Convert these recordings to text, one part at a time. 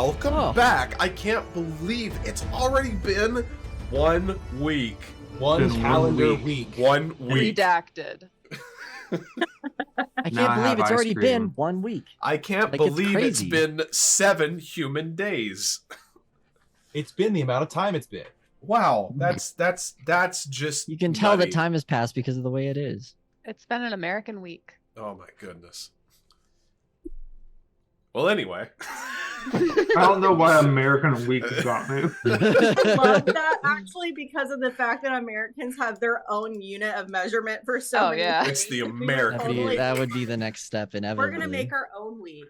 welcome back. I can't believe it's already been 1 week. One calendar week. 1 week. Redacted. I can't believe it's already been 1 week. I can't believe it's been 7 human days. It's been the amount of time it's been. Wow, that's just You can tell that time has passed because of the way it is. It's been an American week. Oh my goodness. Well, anyway. I don't know why American week got me. I love that actually because of the fact that Americans have their own unit of measurement for so many things. It's the American. That would be the next step inevitably. We're gonna make our own week.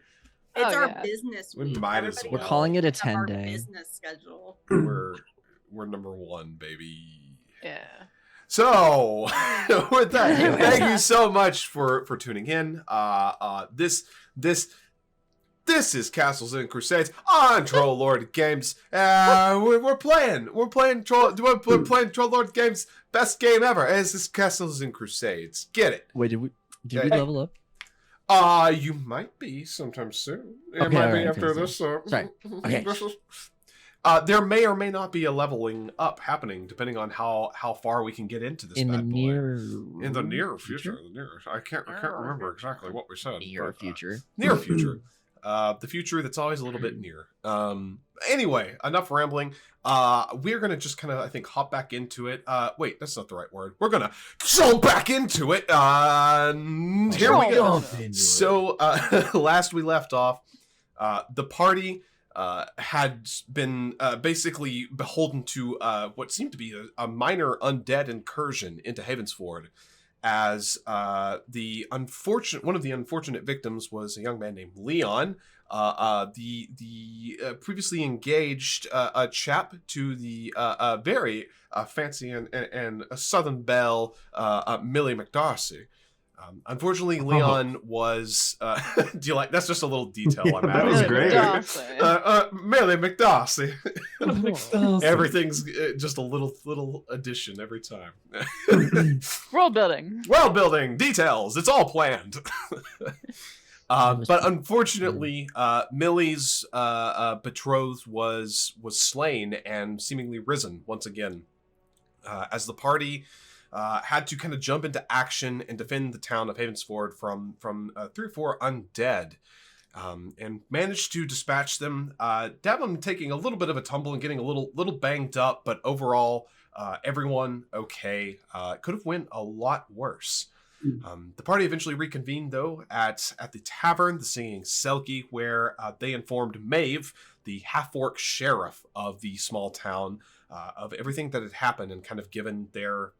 It's our business week. We might as well. We're calling it a Our 10-day. business schedule. We're number 1, baby. Yeah. So, with that, thank you so much for tuning in. This is Castles and Crusades on Troll Lord Games. We're playing Troll Lord Games best game ever. This is Castles and Crusades. Get it? Wait, did we level up? You might be sometime soon. It Okay, might be right, after okay, this. sorry. Okay. There may or may not be a leveling up happening, depending on how far we can get into this. In the near future. I can't remember exactly what we said. Near future. Near future. The future that's always a little bit near. Anyway, enough rambling. We're gonna just kind of, I think, hop back into it. Wait, that's not the right word. We're gonna jump back into it. Here we go. So, last we left off, the party had been basically beholden to what seemed to be a minor undead incursion into Havensford, as one of the unfortunate victims was a young man named Leon, the previously engaged a chap to the very fancy and southern belle Millie McDarcy. Unfortunately, Leon was. Do you like? That's just a little detail I'm adding. That was great. Millie McDarcy. Everything's just a little addition every time. World building. World building details. It's all planned. But unfortunately, Millie's betrothed was slain and seemingly risen once again, as the party had to kind of jump into action and defend the town of Havensford from 3 or 4 undead, and managed to dispatch them. Davum taking a little bit of a tumble and getting a little banged up, but overall, everyone okay. Could have went a lot worse. The party eventually reconvened, though, at the tavern, the Singing Selkie, where they informed Maeve, the half-orc sheriff of the small town, of everything that had happened, and kind of given their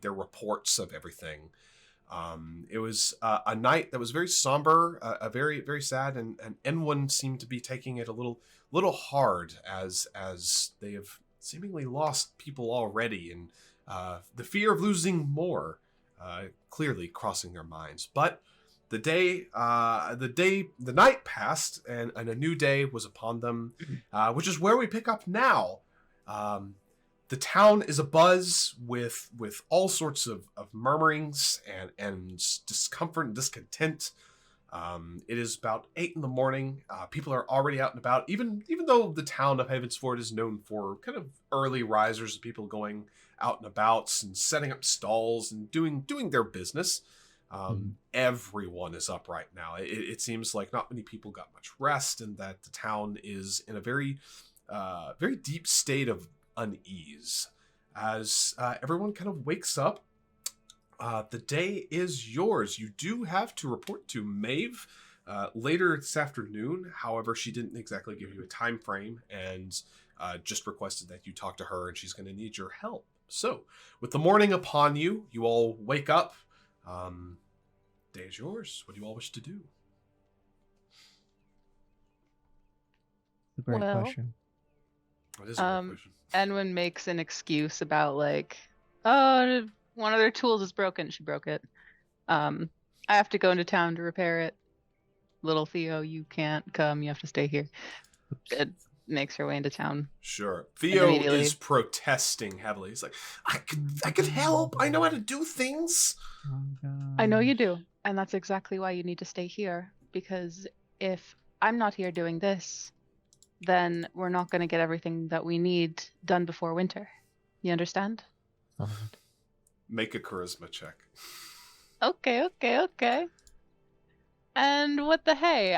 reports of everything. It was a night that was very somber, a very, very sad, and anyone seemed to be taking it a little hard, as they have seemingly lost people already, and the fear of losing more clearly crossing their minds. But the night passed, and a new day was upon them, which is where we pick up now. The town is abuzz with all sorts of murmurings and discomfort and discontent. It is about 8 in the morning. People are already out and about, even though the town of Havensford is known for kind of early risers, people going out and about and setting up stalls and doing their business. Everyone is up right now. It seems like not many people got much rest, and that the town is in a very deep state of unease as everyone kind of wakes up. The day is yours. You do have to report to Maeve later this afternoon. However, she didn't exactly give you a time frame, and just requested that you talk to her, and she's going to need your help. So, with the morning upon you, you all wake up. Day is yours. What do you all wish to do? Great question. It is a great question. Enwin makes an excuse about one of their tools is broken. She broke it. I have to go into town to repair it. Little Theo, you can't come. You have to stay here. It makes her way into town. Sure. Theo is protesting heavily. He's like, I could help. I know how to do things. I know you do. And that's exactly why you need to stay here. Because if I'm not here doing this, then we're not going to get everything that we need done before winter. You understand? Make a charisma check. Okay. And what the hey?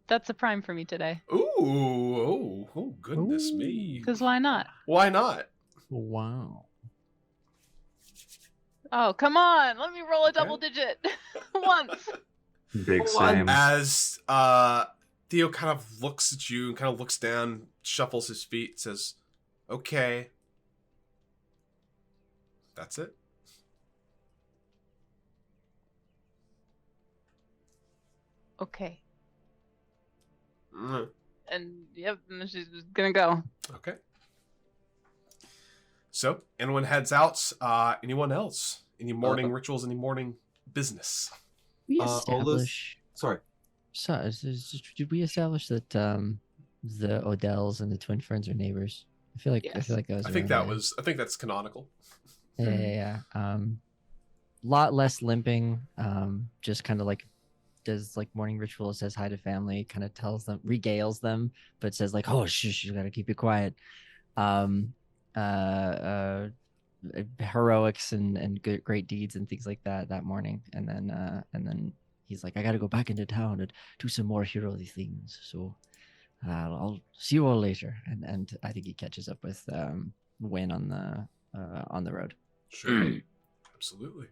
That's a prime for me today. Ooh, oh, goodness me. Because why not? Why not? Wow. Oh, come on. Let me roll a double digit once. Big same. As Theo kind of looks at you and kind of looks down, shuffles his feet, says, okay. That's it. Okay. Mm. And yep, and she's just gonna go. Okay. So, anyone heads out? Anyone else? Any morning rituals? Any morning business? We Ola's- establish. Sorry. So, did we establish that the Odells and the Twin Ferns are neighbors? I feel like Yes. that was. I think around that there. was. I think that's canonical. Yeah. Lot less limping. Just kind of like does like morning ritual, says hi to family, kind of tells them, regales them, but says like, oh, shush, you gotta keep it quiet. Heroics and good great deeds and things like that morning, and then he's like, I gotta go back into town and do some more heroic things. So I'll see you all later. And I think he catches up with Win on the road. Sure. Absolutely.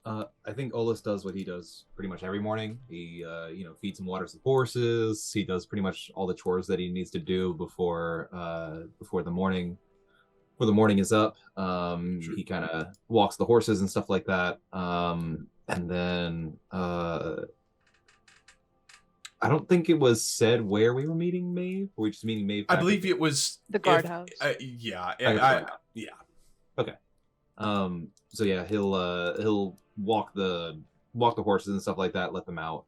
I think Olaf does what he does pretty much every morning. He, feeds and waters the horses. He does pretty much all the chores that he needs to do before the morning is up. He kind of walks the horses and stuff like that. And then I don't think it was said where we were meeting Maeve. Were we just meeting Maeve? I believe it was The guardhouse. Yeah. Yeah. Okay. So yeah, he'll walk the horses and stuff like that, let them out.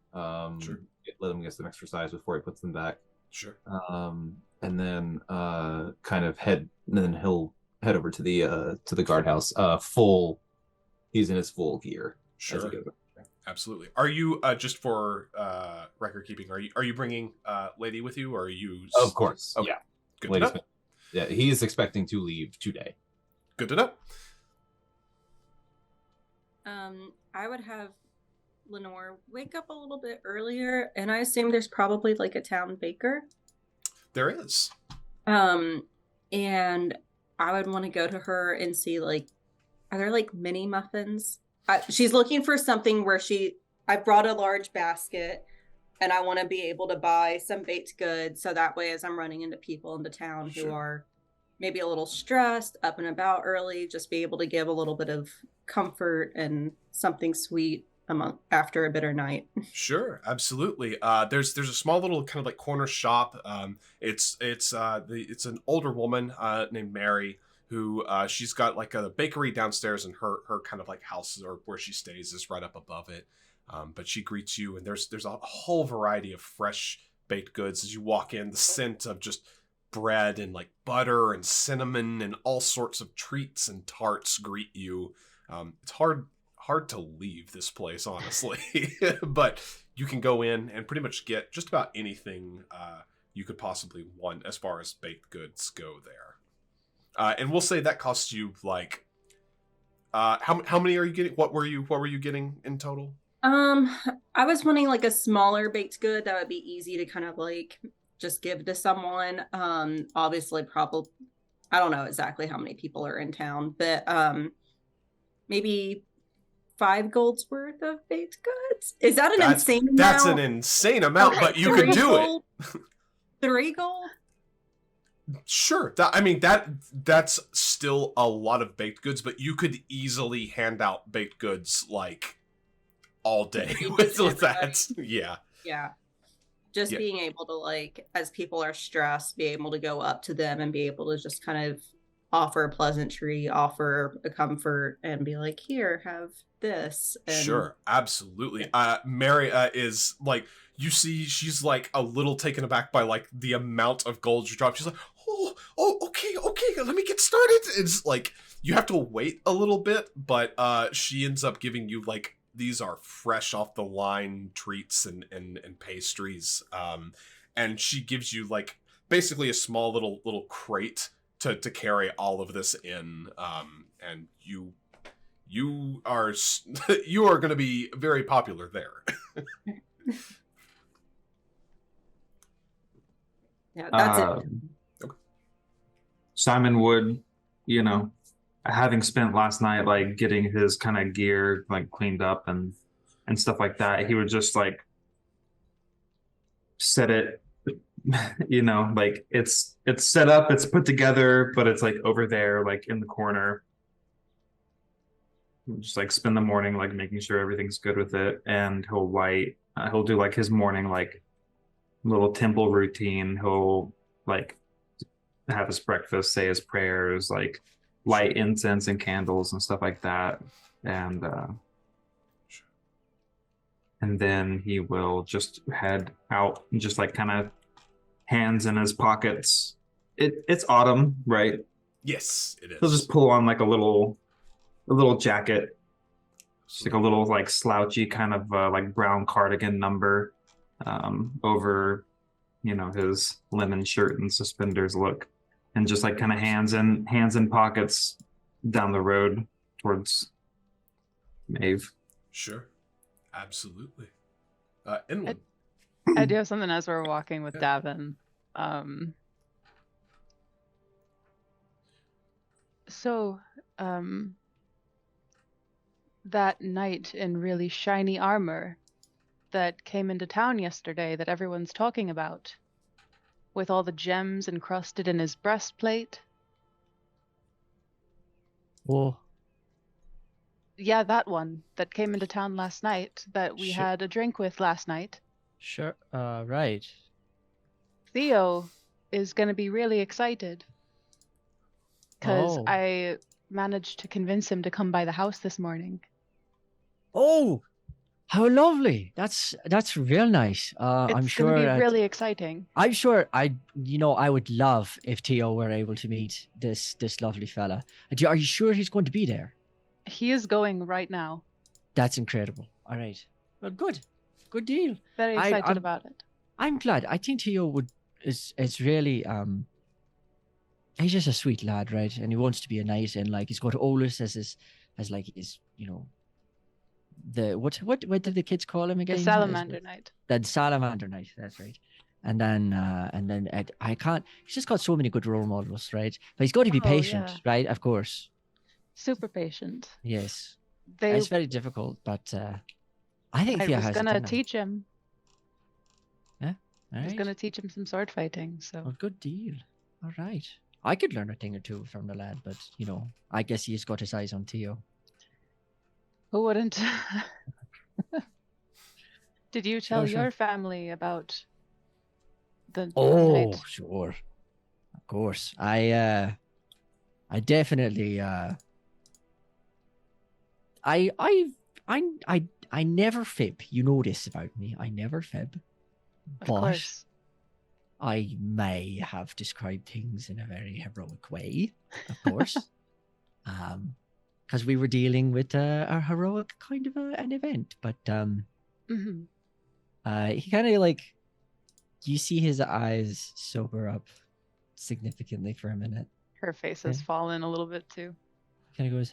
Sure. Let them get some exercise before he puts them back. Sure. And then he'll head over to the guardhouse. He's in his full gear. As he Sure. goes. Absolutely. Are you just for record keeping? Are you bringing Lady with you, or are you? Of course. Okay. Yeah. Good Ladies to know. Yeah, he is expecting to leave today. Good to know. I would have Lenore wake up a little bit earlier, and I assume there's probably like a town baker. There is. And I would want to go to her and see, like, are there like mini muffins? She's looking for something where I brought a large basket, and I want to be able to buy some baked goods, so that way as I'm running into people into town who Sure. are maybe a little stressed, up and about early, just be able to give a little bit of comfort and something sweet after a bitter night. Sure, absolutely. There's a small little kind of like corner shop. It's an older woman named Mary who she's got like a bakery downstairs, and her kind of like house or where she stays is right up above it. But she greets you, and there's a whole variety of fresh baked goods as you walk in. The scent of just bread and like butter and cinnamon and all sorts of treats and tarts greet you. It's hard to leave this place, honestly. But you can go in and pretty much get just about anything you could possibly want as far as baked goods go there. And we'll say that costs you like how many are you getting? What were you getting in total? I was wanting like a smaller baked good that would be easy to kind of like just give to someone. Obviously probably I don't know exactly how many people are in town, but maybe 5 gold's worth of baked goods. Is that an insane amount? That's an insane amount, Okay, but you could do gold? 3 gold? Sure. That's still a lot of baked goods, but you could easily hand out baked goods like all day with that. Yeah. Yeah. Just being able to, like, as people are stressed, be able to go up to them and be able to just kind of offer a pleasantry, offer a comfort, and be like, here, have this. And Sure, absolutely. Mary is like, you see, she's like a little taken aback by like the amount of gold you dropped. She's like, okay, let me get started. It's like you have to wait a little bit, but she ends up giving you like these are fresh off the line treats and pastries. And she gives you like basically a small little crate to carry all of this in. And you are you are going to be very popular there. Yeah, that's it. Okay. Simon would, having spent last night like getting his kind of gear like cleaned up and stuff like that, he would just like set it, like it's set up, it's put together, but it's like over there, like in the corner. Just like spend the morning like making sure everything's good with it, and he'll do like his morning like little temple routine. He'll like have his breakfast, say his prayers, like light incense and candles and stuff like that, and then he will just head out and just like kind of hands in his pockets. It's autumn, right? Yes, it is. He'll just pull on like a little jacket, just like a little like slouchy kind of like brown cardigan number over his linen shirt and suspenders look, and just like kind of hands in pockets down the road towards Maeve. Sure, absolutely. Inland. I do have something as we're walking with Davin. That knight in really shiny armor that came into town yesterday that everyone's talking about, with all the gems encrusted in his breastplate. Oh, Yeah, that one that came into town last night that we Sure. had a drink with last night. sure. Right. Theo is going to be really excited because Oh. I managed to convince him to come by the house this morning. Oh, how lovely! That's real nice. I'm It's sure. going to be really exciting. I'm sure. I would love if Theo were able to meet this lovely fella. Are you sure he's going to be there? He is going right now. That's incredible. All right. Well, good deal. Very excited about it. I'm glad. I think Theo is really he's just a sweet lad, right? And he wants to be a knight, and like he's got Olus as his the what did the kids call him again? The Salamander Knight. The Salamander Knight. That's right. And then I can't. He's just got so many good role models, right? But he's got to be patient, yeah. right? Of course. Super patient. Yes. They It's very difficult, but I think I Theo was has gonna it in him. teach him. All I was right. gonna teach him some sword fighting. So Well, good deal. All right. I could learn a thing or two from the lad, but I guess he's got his eyes on Theo. who wouldn't? Did you tell Sure. your family about the Oh, night? sure. Of course. I definitely I never fib. You know this about me. I never fib. Of But course. I may have described things in a very heroic way, of course. Because we were dealing with a heroic kind of an event, but hmm he kind of like, you see his eyes sober up significantly for a minute. Her face has Yeah. fallen a little bit too. Kind of goes,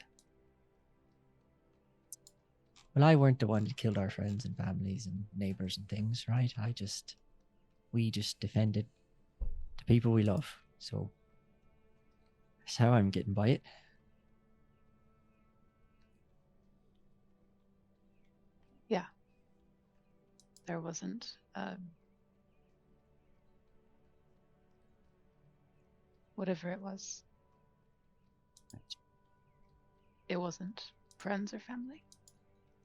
well, I weren't the one that killed our friends and families and neighbors and things, right? We just defended the people we love. So that's how I'm getting by it. There wasn't whatever it was. It wasn't friends or family.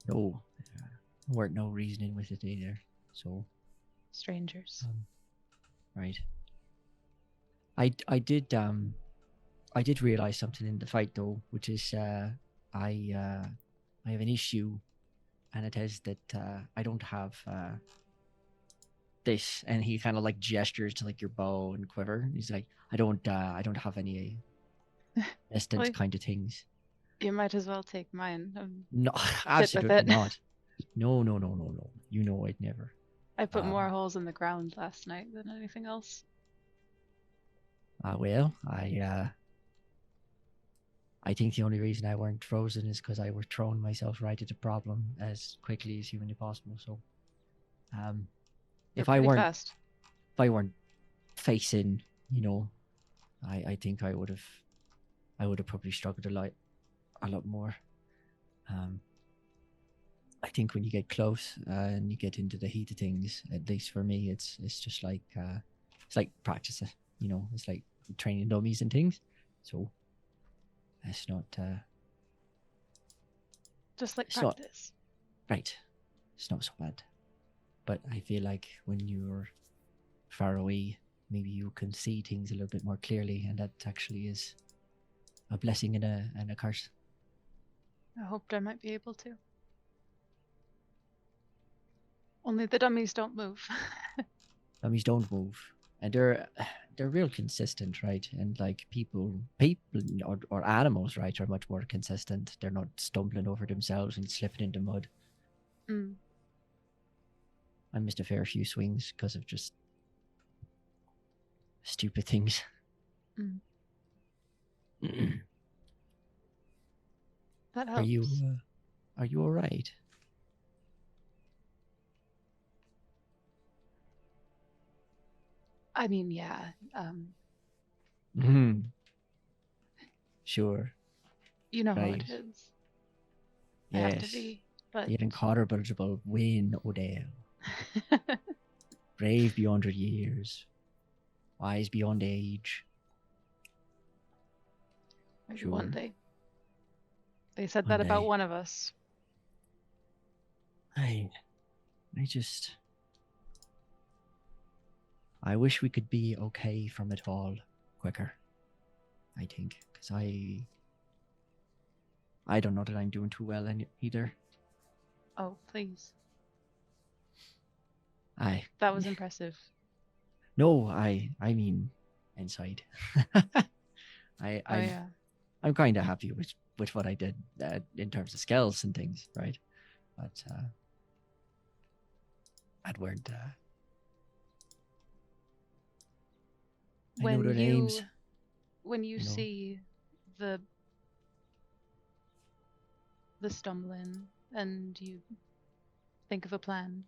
No, there weren't no reasoning with it either. So, Strangers. right. I did realize something in the fight though, which is I have an issue, and it is that I don't have this, and he kind of like gestures to like your bow and quiver. He's like, I don't have any distant Well, kind of things. You might as well take mine. No, with absolutely it. not. No, no, no, no, no. You know I'd never. I put more Um, holes in the ground last night than anything else. Well, I think the only reason I weren't frozen is because I was throwing myself right at the problem as quickly as humanly possible. So, You're if I pretty weren't fast. facing, I think I would have probably struggled a lot more. I think when you get close and you get into the heat of things, at least for me, it's just like it's like practice. It's like training dummies and things. So it's not Just like it's not practice. right. It's not so bad. But I feel like when you're far away, maybe you can see things a little bit more clearly, and that actually is a blessing and a curse. I hoped I might be able to. Only the dummies don't move. Dummies don't move, and they're real consistent, right? And like people or animals, right, are much more consistent. They're not stumbling over themselves and slipping into mud. Mm. I missed a fair few swings because of just stupid things. Mm. That helps. Are you all right? I mean, yeah. Sure. You know how Right. it is. I have to be, but The incorrigible Wayne O'Dale. Brave beyond her years. Wise beyond age. maybe Sure. one day. They said One that about day. one of us. I wish we could be okay from it all quicker. I think, because I don't know that I'm doing too well either. Oh, please. I That was impressive. No, I mean inside. Yeah. I'm kind of happy with what I did in terms of skills and things, right? But Edward, I know their names. When you you know. see the stumbling and you think of a plan,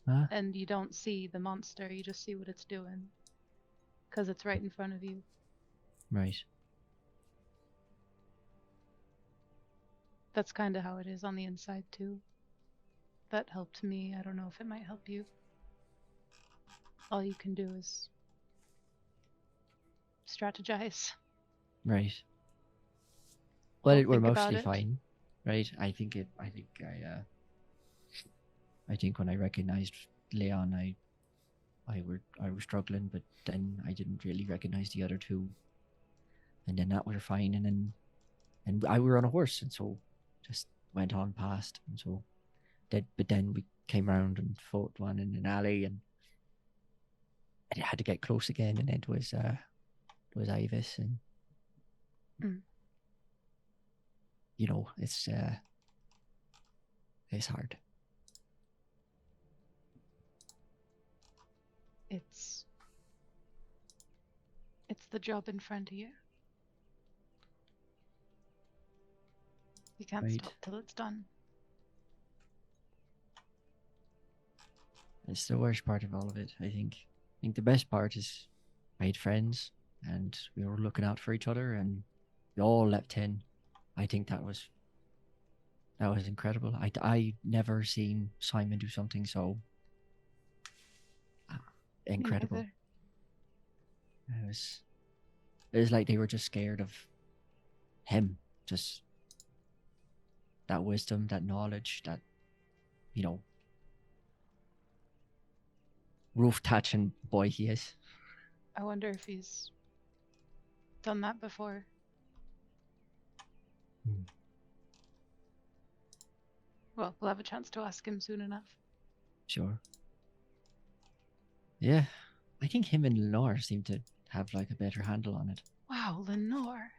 Huh? and you don't see the monster, you just see what it's doing because it's right in front of you. Right. That's kind of how it is on the inside too. That helped me. I don't know if it might help you. All you can do is strategize. Right. Well, Don't we're think about mostly it. fine, right? I think when I recognized Leon, I was struggling, but then I didn't really recognize the other two, and then that were fine, and I were on a horse, and so just went on past, and so but then we came around and fought one in an alley, and I had to get close again, and it was Ivis, and it's hard. It's the job in front of you. You can't Right. stop till it's done. It's the worst part of all of it, I think. I think the best part is I had friends and we were looking out for each other and we all leapt in. I think that was incredible. I never seen Simon do something so incredible. Me neither. It was like they were just scared of him. Just that wisdom, that knowledge, that roof thatching boy he is. I wonder if he's done that before. Well, we'll have a chance to ask him soon enough. Sure. Yeah, I think him and Lenore seem to have like a better handle on it. Wow, Lenore.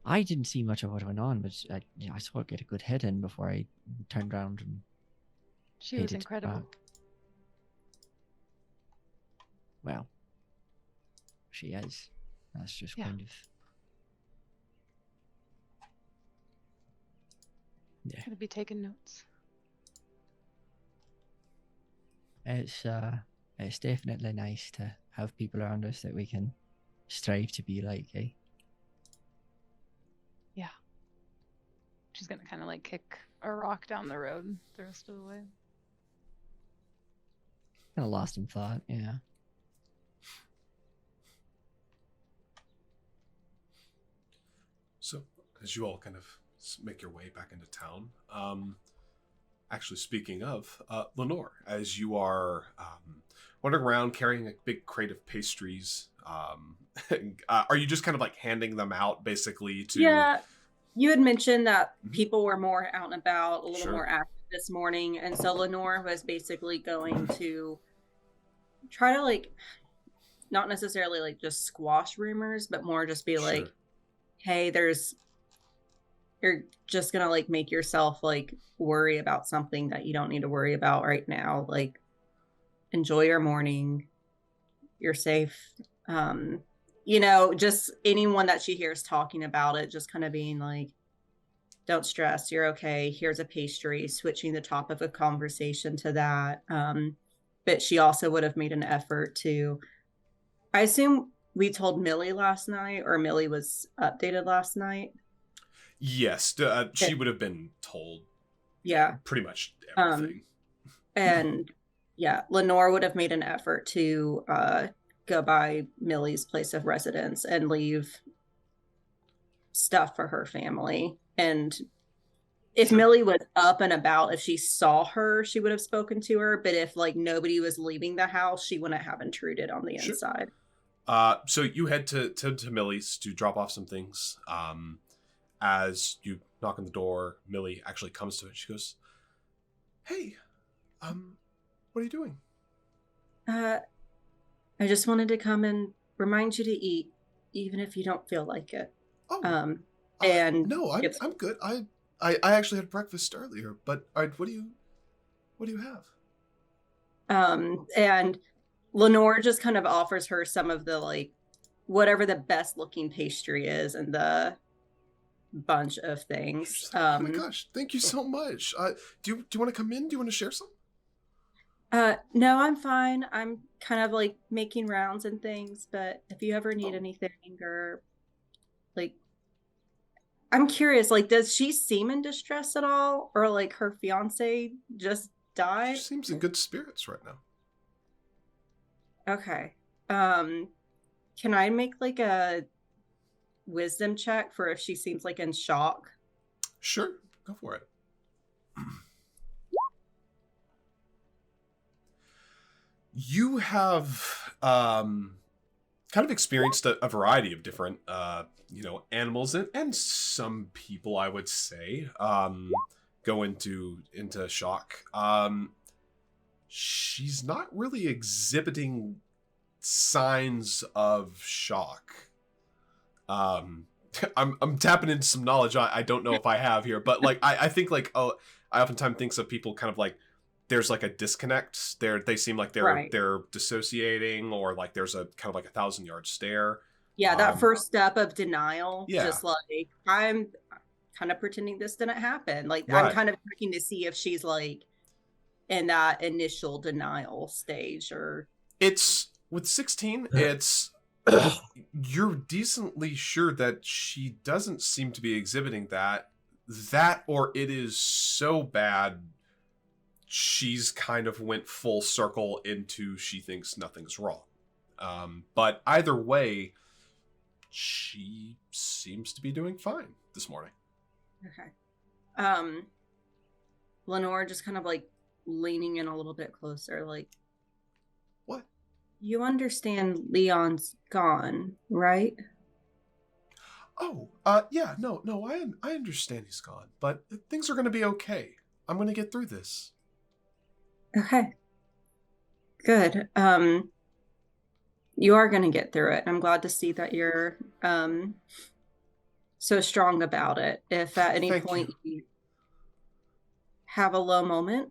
I didn't see much of what went on, but I saw her get a good head in before I turned around and She was headed incredible. back. Well, she is. That's just Yeah. kind of... Yeah. Gonna be taking notes. It's definitely nice to have people around us that we can strive to be like, eh? Yeah. She's gonna kind of like kick a rock down the road the rest of the way. Kind of lost in thought, yeah. So, as you all kind of make your way back into town, actually, speaking of, Lenore, as you are wandering around carrying a big crate of pastries, are you just kind of like handing them out basically to... Yeah, you had mentioned that Mhm. people were more out and about, a little Sure. more active this morning, and so Lenore was basically going to try to like not necessarily like just squash rumors, but more just be Sure. like, hey, you're just gonna like make yourself like worry about something that you don't need to worry about right now. Like, enjoy your morning. You're safe. Just anyone that she hears talking about it, just kind of being like, don't stress, you're okay. Here's a pastry, switching the topic of conversation to that. But she also would have made an effort to, I assume we told Millie last night, or Millie was updated last night. Yes, she would have been told Yeah. pretty much everything. And yeah, Lenore would have made an effort to go by Millie's place of residence and leave stuff for her family. And if Sure. Millie was up and about, if she saw her, she would have spoken to her. But if like nobody was leaving the house, she wouldn't have intruded on the Sure. inside. So you head to Millie's to drop off some things. As you knock on the door, Millie actually comes to it. She goes, "Hey, what are you doing?" I just wanted to come and remind you to eat, even if you don't feel like it. Oh, And no, I'm good. I actually had breakfast earlier, but what do you have? And Lenore just kind of offers her some of the like whatever the best looking pastry is and the bunch of things. Oh my gosh, thank you so much. Do you want to come in? Do you want to share some? No, I'm fine. I'm kind of like making rounds and things, but if you ever need anything or like, I'm curious, like, does she seem in distress at all? Or like her fiance just died? She seems in good spirits right now. Okay. Can I make like a wisdom check for if she seems like in shock? Sure, go for it. You have kind of experienced a variety of different animals and some people, I would say, go into shock. She's not really exhibiting signs of shock. I'm tapping into some knowledge I don't know if I have here, but like I think like I oftentimes think of people kind of like there's like a disconnect. They seem like they're dissociating, or like there's a kind of like 1,000-yard stare. Yeah, that first step of denial. Yeah. Just like, I'm kind of pretending this didn't happen. Like, Right. I'm kind of checking to see if she's like in that initial denial stage, or It's with 16, it's you're decently sure that she doesn't seem to be exhibiting that, or it is so bad she's kind of went full circle into she thinks nothing's wrong. But either way, she seems to be doing fine this morning. okay. Lenore just kind of like leaning in a little bit closer, like, What? You understand Leon's gone, right? Oh, yeah, no, I understand he's gone, but things are going to be okay. I'm going to get through this. Okay. Good. You are going to get through it. I'm glad to see that you're so strong about it. If at any Thank point you. you have a low moment,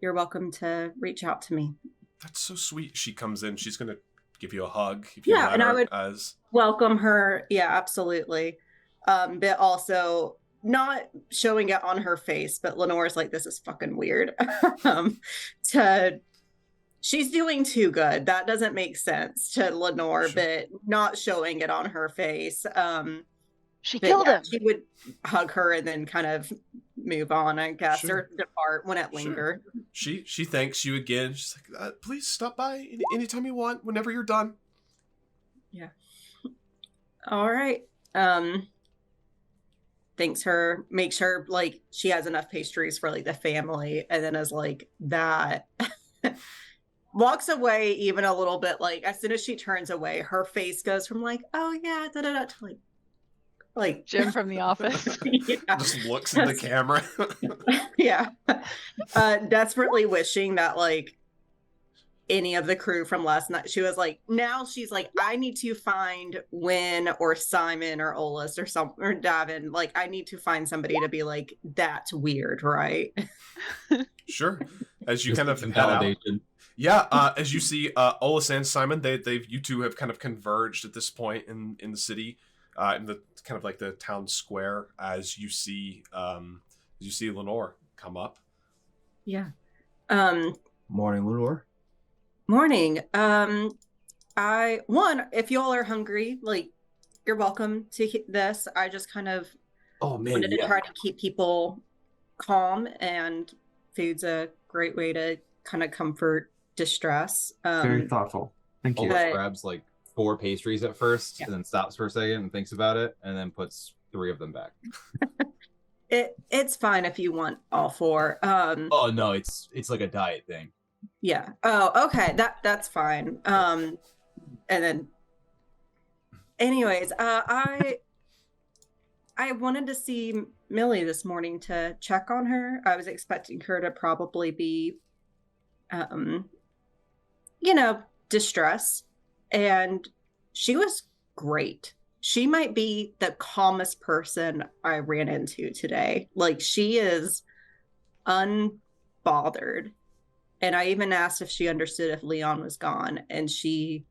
you're welcome to reach out to me. That's so sweet. She comes in. She's going to give you a hug. If you Yeah, and I would as... welcome her. Yeah, absolutely. But also not showing it on her face, but Lenore's like, this is fucking weird. She's doing too good. That doesn't make sense to Lenore, Sure. but not showing it on her face. She killed him. She would hug her and then kind of move on, I guess, Sure. or depart when it Sure. lingered. She thanks you again. She's like, please stop by anytime you want, whenever you're done. Yeah. All right. Thanks her. Make sure like she has enough pastries for like the family, and then is like that. Walks away even a little bit. Like as soon as she turns away, her face goes from like, oh yeah, da da da, to like Jim from The Office. Yeah. Just looks at the camera. Yeah. Desperately wishing that like any of the crew from last night. She was like, now she's like, I need to find Wynn or Simon or Olis or Davin. Like, I need to find somebody to be like, that's weird, right? Sure. As you Just kind of some head out. validation. Yeah, as you see, Olis and Simon, you two have kind of converged at this point in the city, in the kind of like the town square. As you see Lenore come up. Yeah. Morning, Lenore. Morning. If y'all are hungry, like, you're welcome to this. I just kind of wanted to try to keep people calm, and food's a great way to kind of comfort distress. Very thoughtful. Thank you. Olis grabs like 4 pastries at first, Yeah. and then stops for a second and thinks about it, and then puts 3 of them back. It's fine if you want all 4. Oh no, it's like a diet thing. Yeah. Oh, okay. That's fine. And then anyways, I wanted to see Millie this morning to check on her. I was expecting her to probably be distressed, and she was great. She might be the calmest person I ran into today. Like, she is unbothered. And I even asked if she understood if Leon was gone. And she,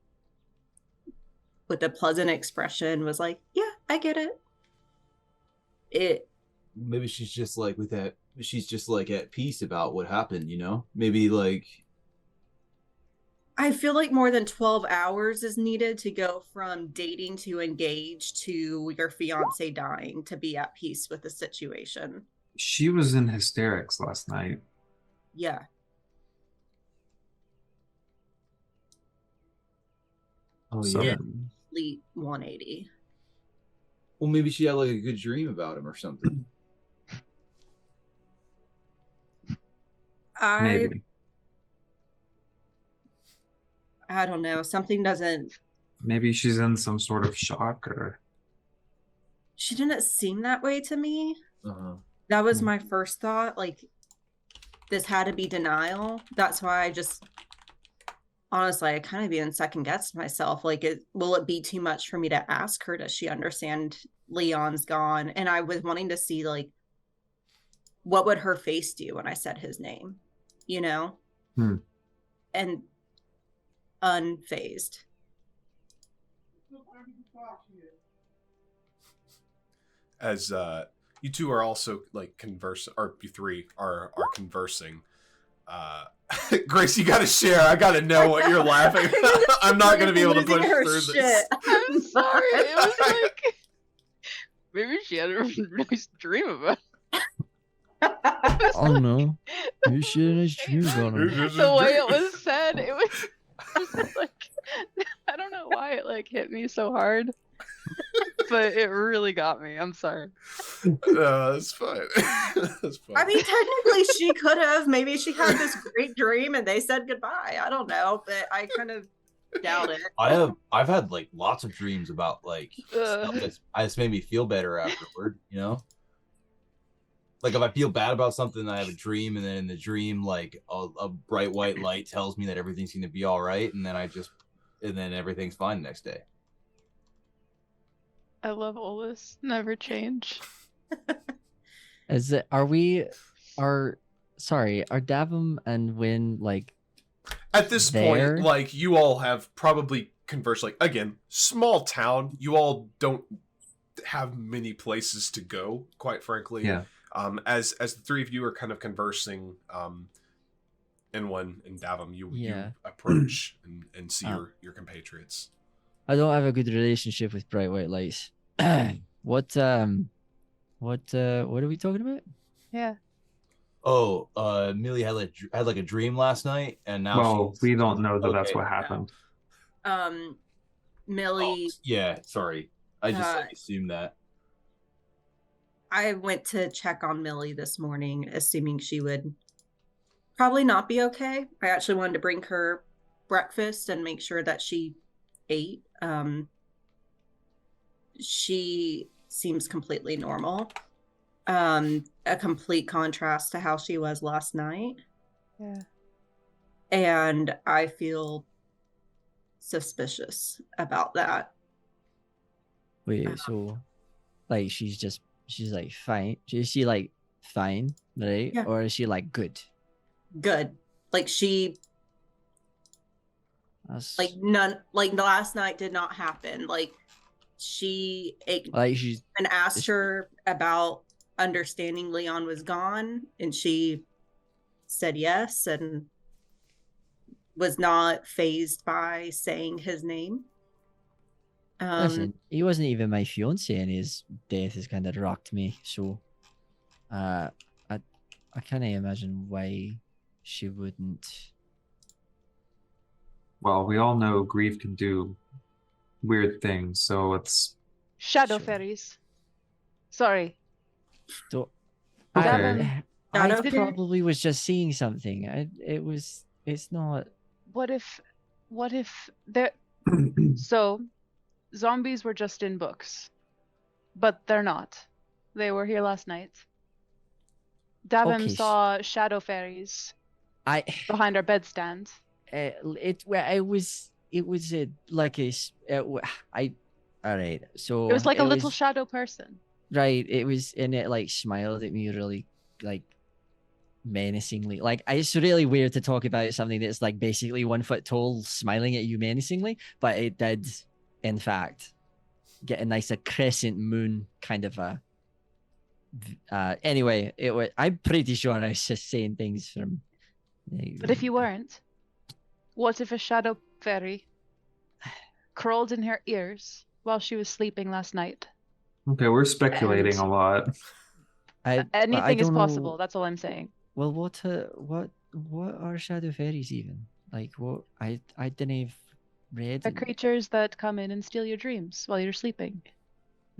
with a pleasant expression, was like, yeah, I get it. Maybe she's just like she's just like at peace about what happened, you know? Maybe like I feel like more than 12 hours is needed to go from dating to engage to your fiance dying to be at peace with the situation. She was in hysterics last night. Yeah. oh So- yeah. Complete 180. Well, maybe she had like a good dream about him or something. Maybe. I don't know. Something doesn't. Maybe she's in some sort of shock, or She didn't seem that way to me. Uh-huh. That was my first thought. Like, this had to be denial. That's why I just, honestly, I kind of even second guessed myself. Like, will it be too much for me to ask her? Does she understand Leon's gone? And I was wanting to see, like, what would her face do when I said his name, you know? And unfazed. As you two are also like you 3 are conversing. Grace, you gotta share. I gotta know what you're laughing. I'm not gonna be able to push through this. I'm sorry. It was like maybe she had a nice dream about it. Oh no. You should have nice dreams about him. The way it was said, it was just like I don't know why it like hit me so hard, but it really got me. I'm sorry. No, that's fine. That's fine. I mean, technically, she could have. Maybe she had this great dream and they said goodbye. I don't know, but I kind of doubt it. I've had like lots of dreams about like stuff that's made me feel better afterward, you know? Like if I feel bad about something, I have a dream, and then in the dream, like a bright white light tells me that everything's going to be all right, and then everything's fine the next day. I love Olus. Never change. Is it? Sorry, are Davum and Win like At this there? point, like, you all have probably conversed, like, again, small town. You all don't have many places to go, quite frankly. Yeah. As the three of you are kind of conversing, Inwin and Davum, you approach and see your compatriots. I don't have a good relationship with bright white lights. What are we talking about? Yeah. Oh, Millie had like a dream last night, and now Well, we don't know that that's okay what happened. Millie. Yeah, sorry. I just assumed that. I went to check on Millie this morning, assuming she would probably not be okay. I actually wanted to bring her breakfast and make sure that she ate. She seems completely normal. A complete contrast to how she was last night. Yeah. And I feel suspicious about that. Wait, so like she's like fine. Is she like fine, right? Yeah. Or is she like good? Good. Like she That's... like last night did not happen. Like she she's and asked her about understanding Leon was gone, and she said yes and was not fazed by saying his name. Listen, he wasn't even my fiance, and his death has kind of rocked me. So, I can't imagine why she wouldn't. Well, we all know grief can do weird things, so it's Shadow Sure. fairies. Sorry. So, Okay. I Shadow probably was just seeing something. It's not. What if there? So, zombies were just in books, but they're not. They were here last night. Davin Okay, saw shadow fairies I. behind our bedstand. It was like a all right. So It was like a little was, shadow person. right. It was, and it like smiled at me really like menacingly. Like it's really weird to talk about something that's like basically 1 foot tall smiling at you menacingly, but it did in fact get a nice crescent moon kind of a anyway, it was, I'm pretty sure I was just saying things from But if you weren't, what if a shadow fairy crawled in her ears while she was sleeping last night? Okay, we're speculating a lot. Anything is don't possible. know. That's all I'm saying. Well, what are shadow fairies even? Like what? I didn't have read. They're creatures that come in and steal your dreams while you're sleeping.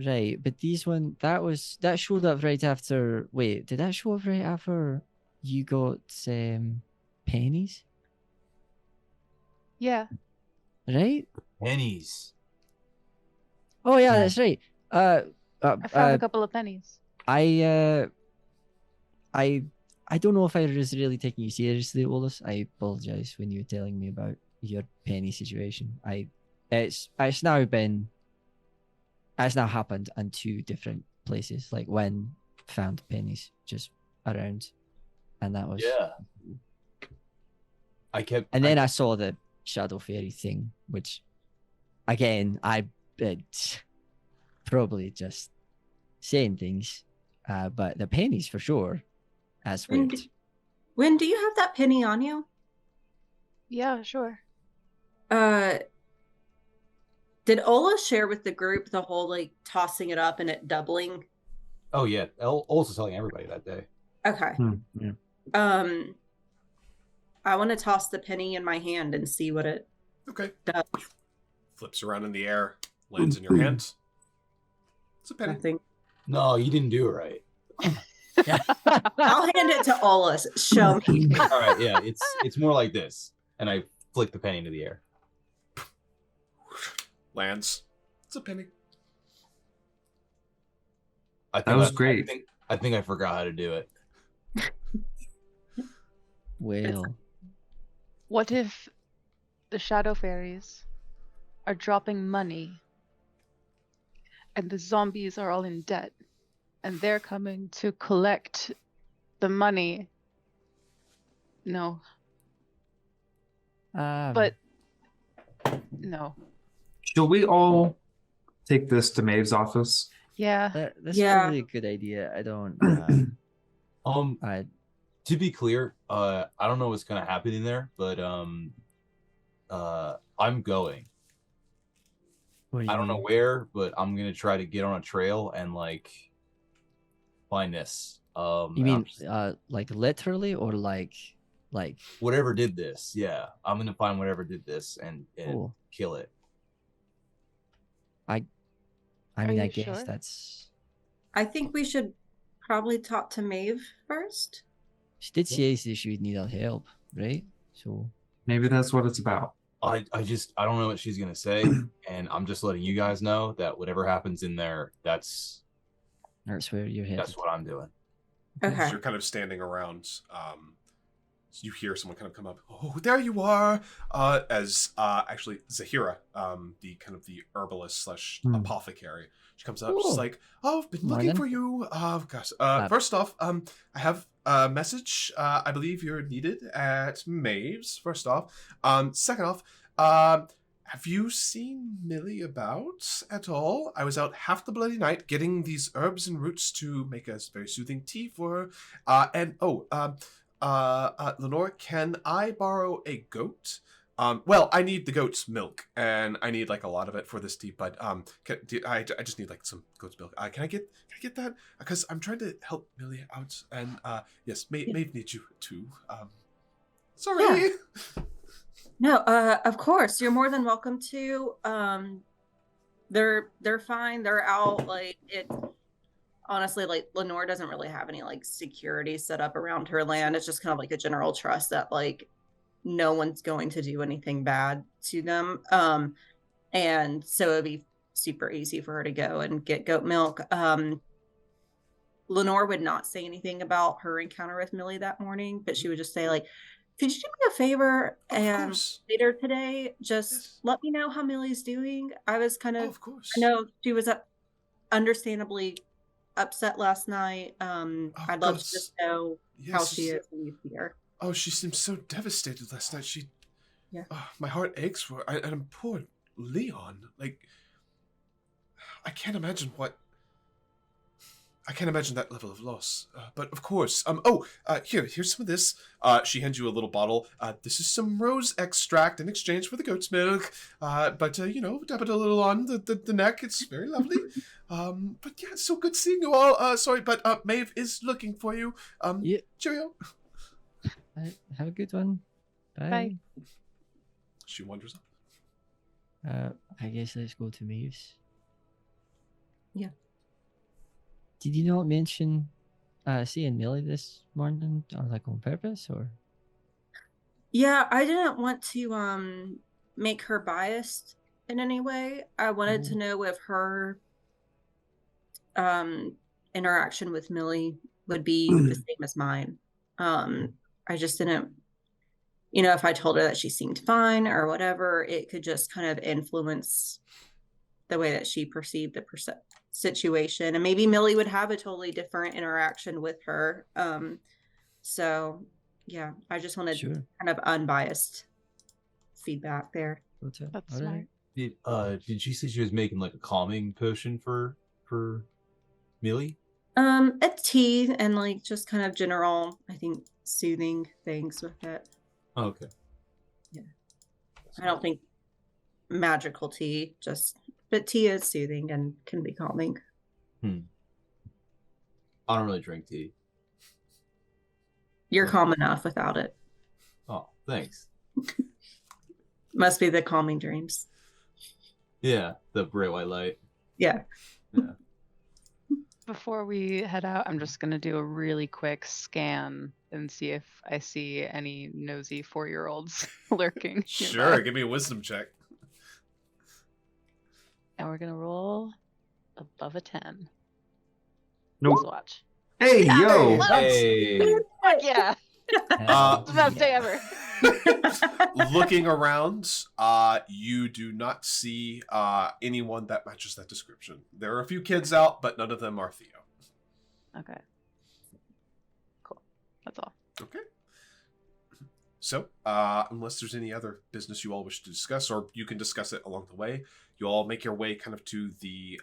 Right, but that showed up right after. Wait, did that show up right after you got pennies? Yeah. Right? Pennies. Oh yeah, that's right. I found a couple of pennies. I don't know if I was really taking you seriously, Olus. I apologize when you were telling me about your penny situation. It's now happened in 2 different places. Like when found pennies just around, and that was And then I saw the shadow fairy thing, which again it's probably just saying things, but the pennies for sure. That's weird. When do you have that penny on you? Yeah, sure. Did Ola share with the group the whole like tossing it up and it doubling? Oh yeah, also telling everybody that day. Okay. Yeah. I want to toss the penny in my hand and see what it does. Flips around in the air, lands in your hands. It's a penny. Nothing. No, you didn't do it right. I'll hand it to Olus. Show me. All right, yeah, it's more like this, and I flick the penny into the air. Lands. It's a penny. That was great. I think I forgot how to do it. Well, What if the shadow fairies are dropping money and the zombies are all in debt, and they're coming to collect the money. No, but no. Should we all take this to Maeve's office? Yeah. That's Yeah. probably a good idea. I don't. To be clear, I don't know what's gonna happen in there, but I'm going. I don't know where, but I'm gonna try to get on a trail and like find this. You and mean I'm like literally or like whatever did this? Yeah, I'm gonna find whatever did this and Cool. kill it. I Are mean, I you guess sure? that's. I think we should probably talk to Maeve first. She did say that she would need our help, right? So Maybe that's what it's about. I don't know what she's gonna say, and I'm just letting you guys know that whatever happens in there, that's where you're headed. what I'm doing. Okay. As you're kind of standing around, so you hear someone kind of come up. Oh, there you are! As actually Zahira, the kind of the herbalist slash apothecary, she comes up. She's Ooh. like, "Oh, I've been looking Morning. for you. Gosh. First off, I have a message. I believe you're needed at Maeve's. First off, second off, have you seen Millie about at all? I was out half the bloody night getting these herbs and roots to make a very soothing tea for her. Lenore, can I borrow a goat? Well, I need the goat's milk, and I need like a lot of it for this tea. But I just need like some goat's milk. Can I get that? Because I'm trying to help Millie out, and yes, Maeve needs you too. Sorry. Yeah. No, of course, you're more than welcome to. They're fine. They're out. Like it. Honestly, like Lenore doesn't really have any like security set up around her land. It's just kind of like a general trust that like no one's going to do anything bad to them. And so it'd be super easy for her to go and get goat milk. Lenore would not say anything about her encounter with Millie that morning, but she would just say like, could you do me a favor and later today, just let me know how Millie's doing? I was kind of, of course. I know she was understandably upset last night. I'd love to just know how she is when you see her. Oh, she seemed so devastated last night. My heart aches for her. And poor Leon. Like, I can't imagine that level of loss. But of course, here's some of this. She hands you a little bottle. This is some rose extract in exchange for the goat's milk. But dab it a little on the neck. It's very lovely. But yeah, it's so good seeing you all. Sorry, but Maeve is looking for you. Yeah. Cheerio. Have a good one. Bye. Bye. She wanders up. I guess let's go to Maeve's. Yeah. Did you not mention seeing Millie this morning on purpose or? Yeah, I didn't want to make her biased in any way. I wanted to know if her interaction with Millie would be the same as mine. I just didn't, if I told her that she seemed fine or whatever, it could just kind of influence the way that she perceived the situation. And maybe Millie would have a totally different interaction with her. So yeah, I just wanted kind of unbiased feedback there. That's smart. Did she say she was making like a calming potion for Millie? A tea and like just kind of general, I think, soothing things with it. Oh, okay. Yeah. I don't think magical tea, but tea is soothing and can be calming. I don't really drink tea. You're calm enough without it. Oh, thanks. Must be the calming dreams. Yeah, the bright white light. Yeah. Before we head out, I'm just going to do a really quick scan and see if I see any nosy 4-year-olds lurking. Sure, nearby. give me a wisdom check. And we're going to roll above a 10. Nope. Let's watch. Hey, yo! Hey! Fuck yeah! Uh, Best day ever. Looking around, you do not see anyone that matches that description. There are a few kids out, but none of them are Theo. Okay. Cool. That's all. Okay. So, unless there's any other business you all wish to discuss, or you can discuss it along the way, you all make your way kind of to the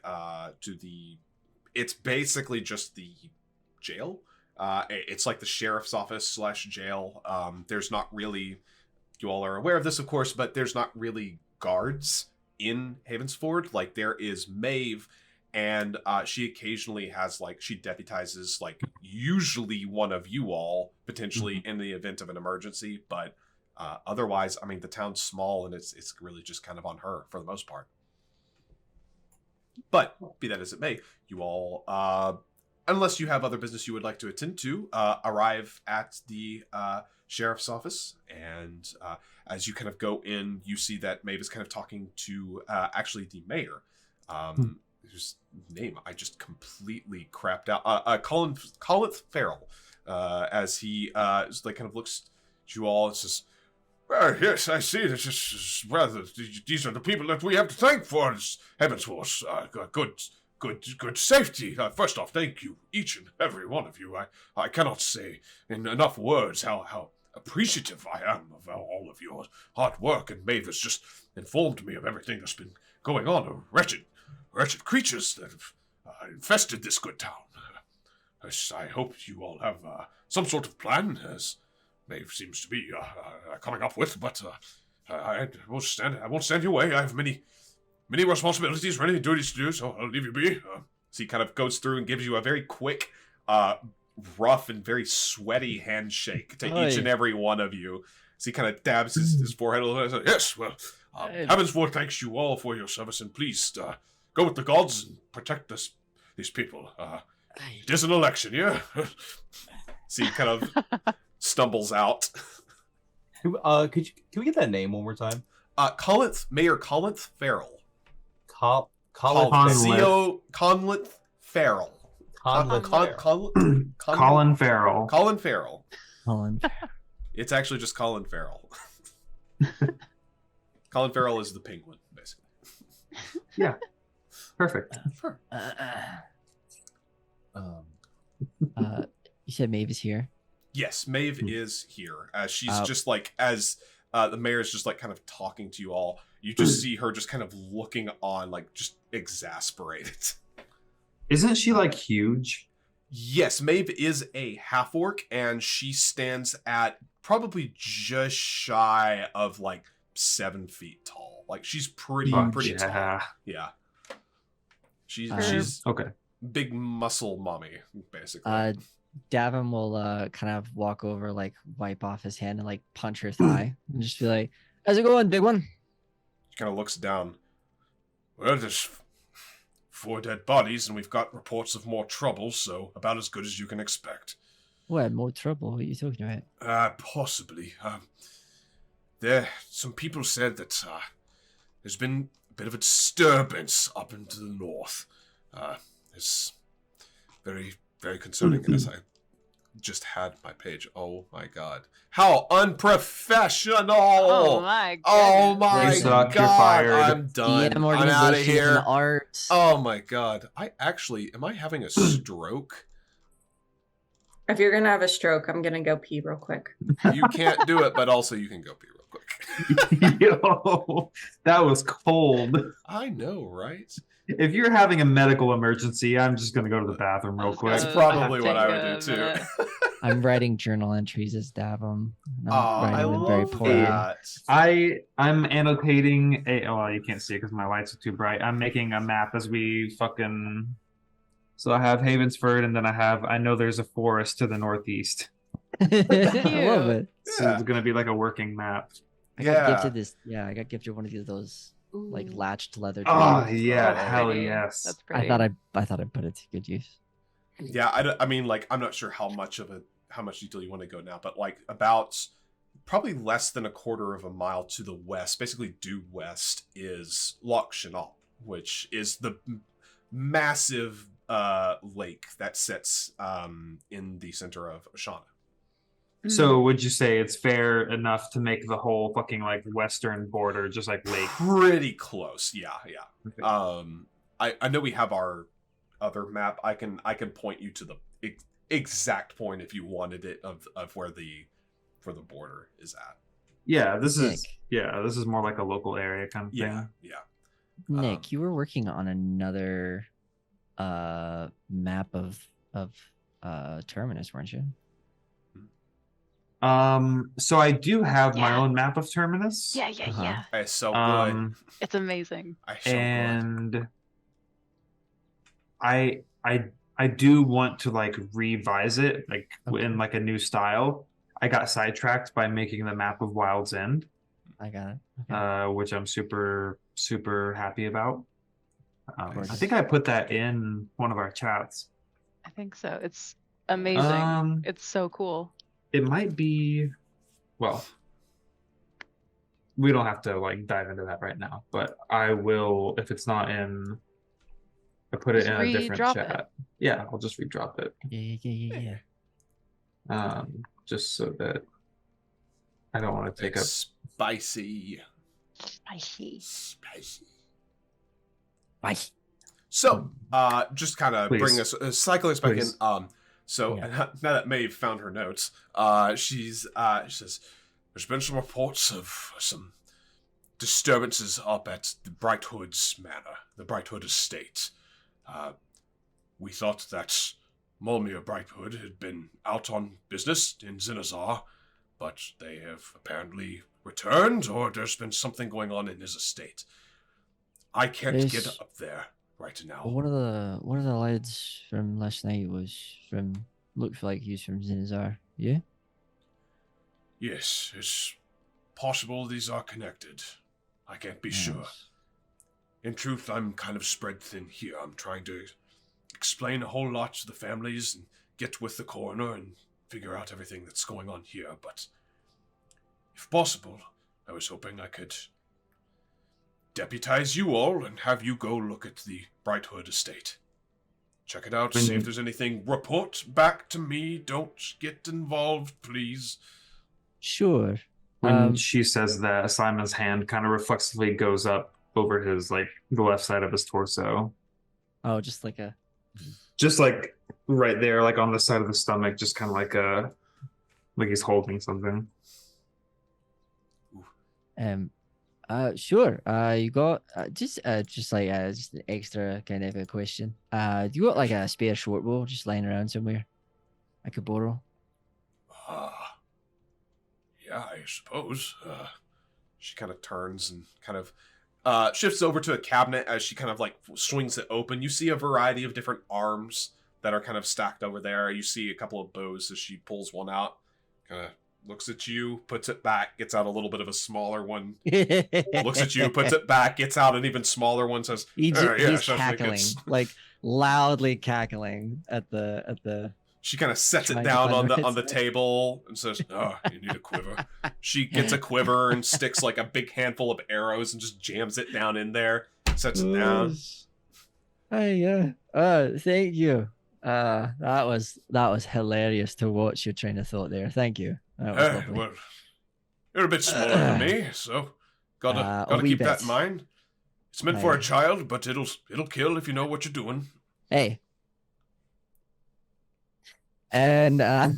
it's basically just the jail. It's like the sheriff's office / jail. There's not really, you all are aware of this, of course, but there's not really guards in Havensford. Like, there is Maeve, and she occasionally has, like, she deputizes, like, usually one of you all, potentially in the event of an emergency, but otherwise, I mean, the town's small, and it's really just kind of on her for the most part. But, be that as it may, you all, unless you have other business you would like to attend to, arrive at the sheriff's office, and as you kind of go in, you see that Maeve is kind of talking to actually the mayor. His name I just completely crapped out. Colin Farrell, as he like kind of looks at you all and says, "Well, yes, I see. This is rather. These are the people that we have to thank for this Havensford's good safety. First off, thank you, each and every one of you. I cannot say in enough words how appreciative I am of all of your hard work. And Maeve has just informed me of everything that's been going on. Wretched creatures that have infested this good town. I hope you all have some sort of plan, as Maeve seems to be coming up with. But I won't stand in your way. I have many responsibilities, many duties to do, so I'll leave you be." So he kind of goes through and gives you a very quick, rough and very sweaty handshake to each and every one of you. So he kind of dabs his forehead a little bit and says, "Yes, well, Havensford thanks you all for your service, and please go with the gods and protect these people. It is an election, yeah?" So he kind of stumbles out. Can we get that name one more time? Mayor Colin Farrell. Colin Conlith Farrell. Colin Farrell. Colin Farrell. Colin. It's actually just Colin Farrell. Colin Farrell is the penguin, basically. Yeah. Perfect. Sure. You said Maeve is here. Yes, Maeve is here. She's just like, as the mayor is just like kind of talking to you all, you just see her just kind of looking on, like just exasperated. Isn't she like huge? Yes, Maeve is a half-orc, and she stands at probably just shy of like 7 feet tall. Like, she's pretty tall. Yeah. She's okay. Big muscle mommy, basically. Davin will kind of walk over, like wipe off his hand and like punch her thigh and just be like, "How's it going, big one?" She kind of looks down. "Well, there's 4 dead bodies, and we've got reports of more trouble, so about as good as you can expect." What, more trouble? What are you talking about? Possibly. Some people said that there's been a bit of a disturbance up into the north. It's very, very concerning, as I just had my page. Oh my god. How unprofessional! Oh my god. Oh my You suck, god. you're fired. I'm done. DM I'm organization out of here. and art. Oh my god. Am I having a stroke? If you're gonna have a stroke, I'm gonna go pee real quick. You can't do it, but also you can go pee real quick. Yo, that was cold. I know, right? If you're having a medical emergency, I'm just gonna go to the bathroom real quick. That's probably what I would do too. I'm writing journal entries as Davin. I them very love poorly. that. I'm annotating well, you can't see it because my lights are too bright. I'm making a map as we fucking. So I have Havensford, and then I know there's a forest to the northeast. I love it. So it's gonna be like a working map. I got gifted this. Yeah, I got gifted one of those like latched leather. Oh drawers. yeah, That's hell pretty. yes. That's pretty. I thought I'd put it to good use. Yeah, I mean, like, I'm not sure how much detail you want to go now, but like about probably less than a quarter of a mile to the west, basically due west, is Loch Chenault, which is the massive lake that sits in the center of Oshana. So would you say it's fair enough to make the whole fucking like western border just like lake? Pretty close, yeah. Okay. I know we have our other map. I can point you to the exact point if you wanted it of where the border is at. Yeah, this is Nick. this is more like a local area kind of Yeah, thing. yeah. Nick, you were working on another map of Terminus, weren't you? So I do have my Yeah. own map of Terminus. Yeah. Uh-huh. It's so good. It's amazing. It's so good. And I do want to like revise it like in like a new style. I got sidetracked by making the map of Wild's End, I got it. Okay. which I'm super happy about. I Gorgeous. think I put that in one of our chats. I think so. It's amazing. It's so cool. It might be, well, we don't have to like dive into that right now, but I will if it's not in. I put it Just in a different redrop chat. it. Yeah, I'll just redrop it. Yeah. Just so that I don't want to take up. Spicy. Bye. So, just kind of Please. bring us cycle us back Please. in. So Yeah. now that Maeve found her notes, she says, "There's been some reports of some disturbances up at the Bright Hood's manor, the Bright Hood estate. We thought that Molmir Brighthood had been out on business in Zinazar, but they have apparently returned, or there's been something going on in his estate. I can't Yes. get up there right now." Well, one of the lads from last night looked like he was from Zinazar. Yeah. Yes, it's possible these are connected. I can't be sure. Nice. In truth, I'm kind of spread thin here. I'm trying to explain a whole lot to the families and get with the coroner and figure out everything that's going on here, but if possible, I was hoping I could deputize you all and have you go look at the Bright Hood estate. Check it out, see if there's anything. Report back to me. Don't get involved, please. Sure. When she says that, Simon's hand kind of reflexively goes up over his like the left side of his torso. Oh, just like a. Just like right there, like on the side of the stomach, just kind of like he's holding something. Sure. You got just an extra kind of a question. Do you got like a spare short bow just lying around somewhere I could borrow? Yeah, I suppose. She kind of turns and kind of shifts over to a cabinet as she kind of like swings it open. You see a variety of different arms that are kind of stacked over there. You see a couple of bows as she pulls one out, kind of looks at you, puts it back, gets out a little bit of a smaller one, looks at you, puts it back, gets out an even smaller one, says, He's yes, I think cackling, it's-" like loudly cackling at the. She kind of sets it Trying to down find the on the right table and says, "Oh, you need a quiver." She gets a quiver and sticks like a big handful of arrows and just jams it down in there, sets it down. Hey, thank you. That was hilarious to watch your train of thought there. Thank you. That was lovely. Well, you're a bit smaller than me, so gotta a wee keep that bit. in mind. It's meant for a Aye. child, but it'll kill if you know what you're doing. Hey. And and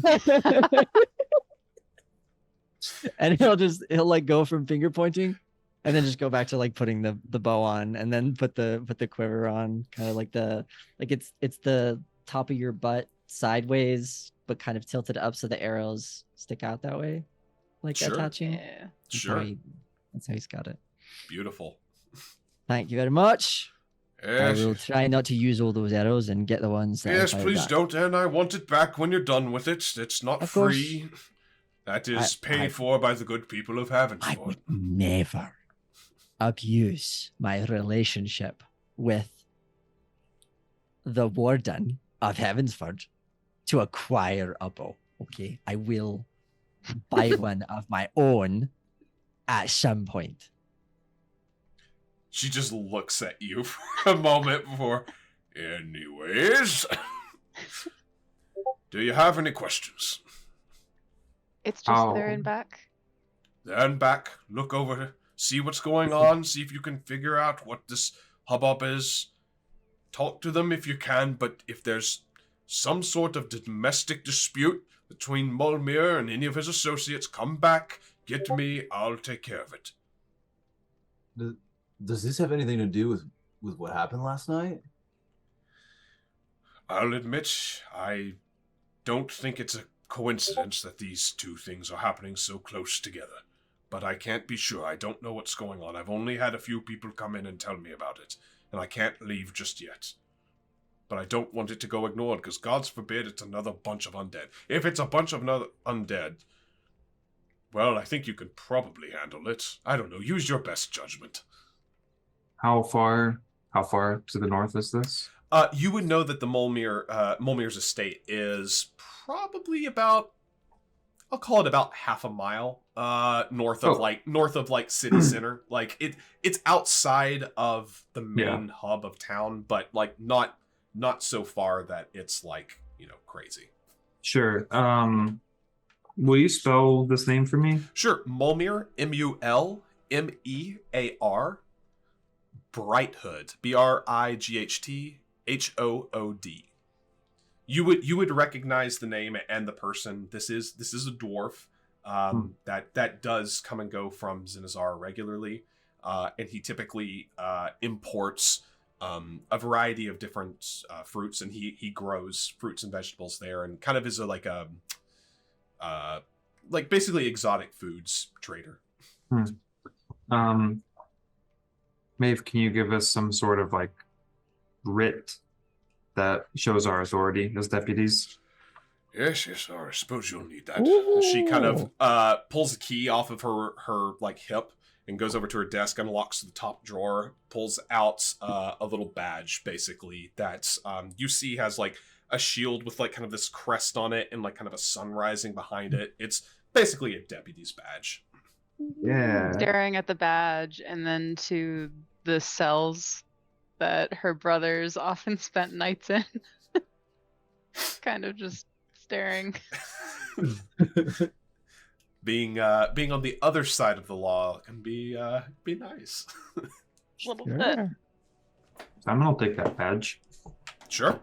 he'll like go from finger pointing and then just go back to like putting the bow on and then put the quiver on, kind of like it's the top of your butt sideways but kind of tilted up so the arrows stick out that way, like Sure. attaching. Yeah. Sure, That's how he's got it. beautiful. Thank you very much. Yes, I will try not to use all those arrows and get the ones that I yes, fired please back. don't. And I want it back when you're done with it. It's not Of course. free. That is I- paid for by the good people of I Havensford. would never abuse my relationship with the warden of Havensford to acquire a bow. Okay, I will buy one of my own at some point. She just looks at you for a moment before. Anyways, do you have any questions? It's just there and back. There and back. Look over, see what's going on, see if you can figure out what this hubbub is. Talk to them if you can, but if there's some sort of domestic dispute between Mulmir and any of his associates, come back, get me, I'll take care of it. Does this have anything to do with what happened last night? I'll admit, I don't think it's a coincidence that these two things are happening so close together. But I can't be sure. I don't know what's going on. I've only had a few people come in and tell me about it, and I can't leave just yet. But I don't want it to go ignored, because God forbid it's another bunch of undead. If it's a bunch of another undead, well, I think you can probably handle it. I don't know. Use your best judgment. How far to the north is this? You would know that the Mulmir's estate is probably about, I'll call it about half a mile north of city center. Like it's outside of the main hub of town, but like not so far that it's like, crazy. Sure. Will you spell this name for me? Sure. Mulmir, Mulmear, Brighthood, Brighthood. You would recognize the name and the person. This is a dwarf that does come and go from Zinazar regularly, and he typically imports a variety of different fruits, and he grows fruits and vegetables there, and kind of is like basically exotic foods trader. Maeve, can you give us some sort of like writ that shows our authority as deputies? Yes, I suppose you'll need that. Ooh. She kind of pulls a key off of her like hip and goes over to her desk, unlocks the top drawer, pulls out a little badge, basically, that you see has like a shield with like kind of this crest on it and like kind of a sun rising behind it. It's basically a deputy's badge. Yeah. Staring at the badge and then to the cells that her brothers often spent nights in. Kind of just staring. Being on the other side of the law can be nice. A little bit. I'm gonna take that badge. Sure.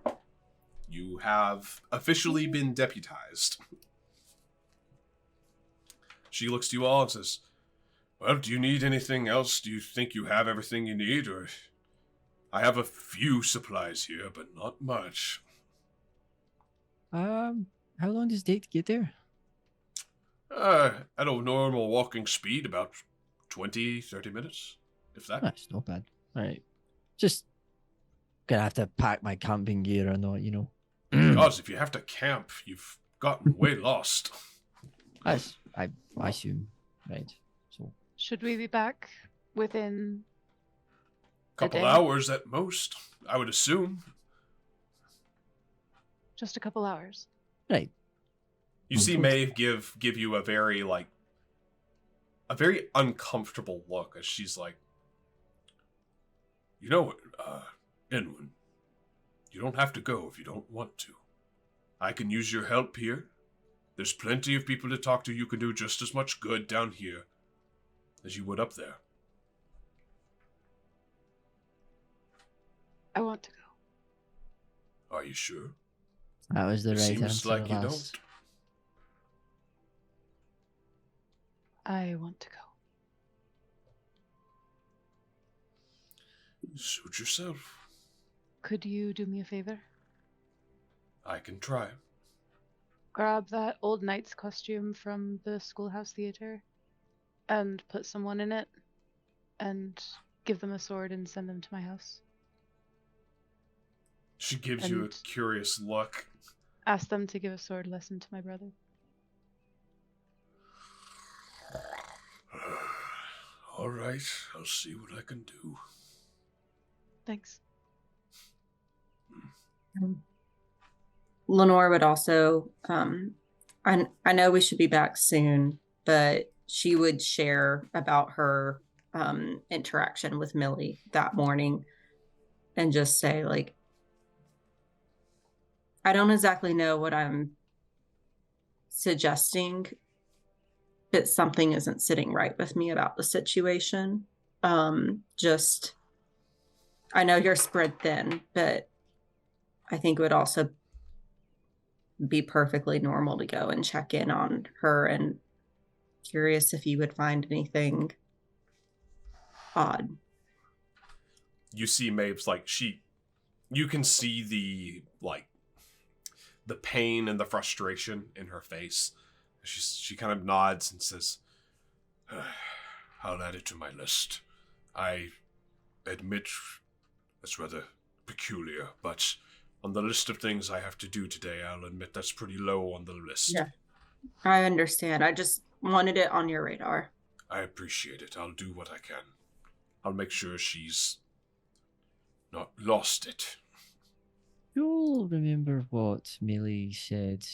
You have officially been deputized. She looks to you all and says, well, do you need anything else? Do you think you have everything you need? Or I have a few supplies here, but not much. How long does it take to get there? At a normal walking speed, about 20-30 minutes, if that. That's not bad. All right. Just gonna have to pack my camping gear or not, Because if you have to camp, you've gotten way lost. I assume, right? So should we be back within couple hours at most, I would assume. Just a couple hours. Right. You see Maeve give you a very uncomfortable look as she's like, Inwin, you don't have to go if you don't want to. I can use your help here. There's plenty of people to talk to. You can do just as much good down here as you would up there. I want to go. Are you sure? That was the right answer. Seems like you don't. I want to go. Suit yourself. Could you do me a favor? I can try. Grab that old knight's costume from the schoolhouse theater and put someone in it and give them a sword and send them to my house. She gives you a curious look. Ask them to give a sword lesson to my brother. All right, I'll see what I can do. Thanks. Lenore would also, I know we should be back soon, but she would share about her interaction with Millie that morning and just say, like, I don't exactly know what I'm suggesting but something isn't sitting right with me about the situation. Just, I know you're spread thin, but I think it would also be perfectly normal to go and check in on her, and curious if you would find anything odd. You see Mabes, like, you can see the pain and the frustration in her face. She kind of nods and says, I'll add it to my list. I admit that's rather peculiar, but on the list of things I have to do today, I'll admit that's pretty low on the list. Yeah, I understand. I just wanted it on your radar. I appreciate it. I'll do what I can. I'll make sure she's not lost it. You'll remember what Millie said,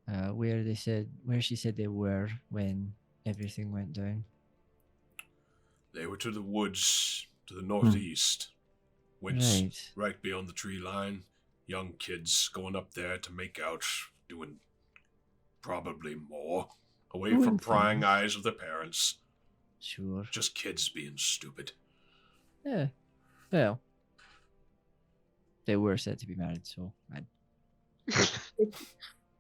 where she said they were when everything went down. They were to the woods to the northeast. Right beyond the tree line. Young kids going up there to make out, doing probably more, away from prying eyes of their parents. Sure. Just kids being stupid. Yeah. Well, they were said to be married, so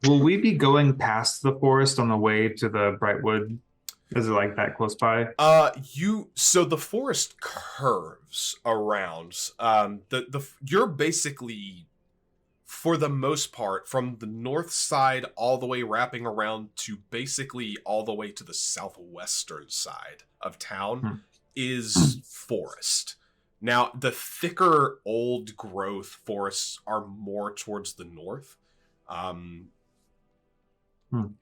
Will we be going past the forest on the way to the Brightwood? Is it like that close by? So the forest curves around. You're basically, for the most part, from the north side all the way wrapping around to basically all the way to the southwestern side of town is forest. Now, the thicker old growth forests are more towards the north.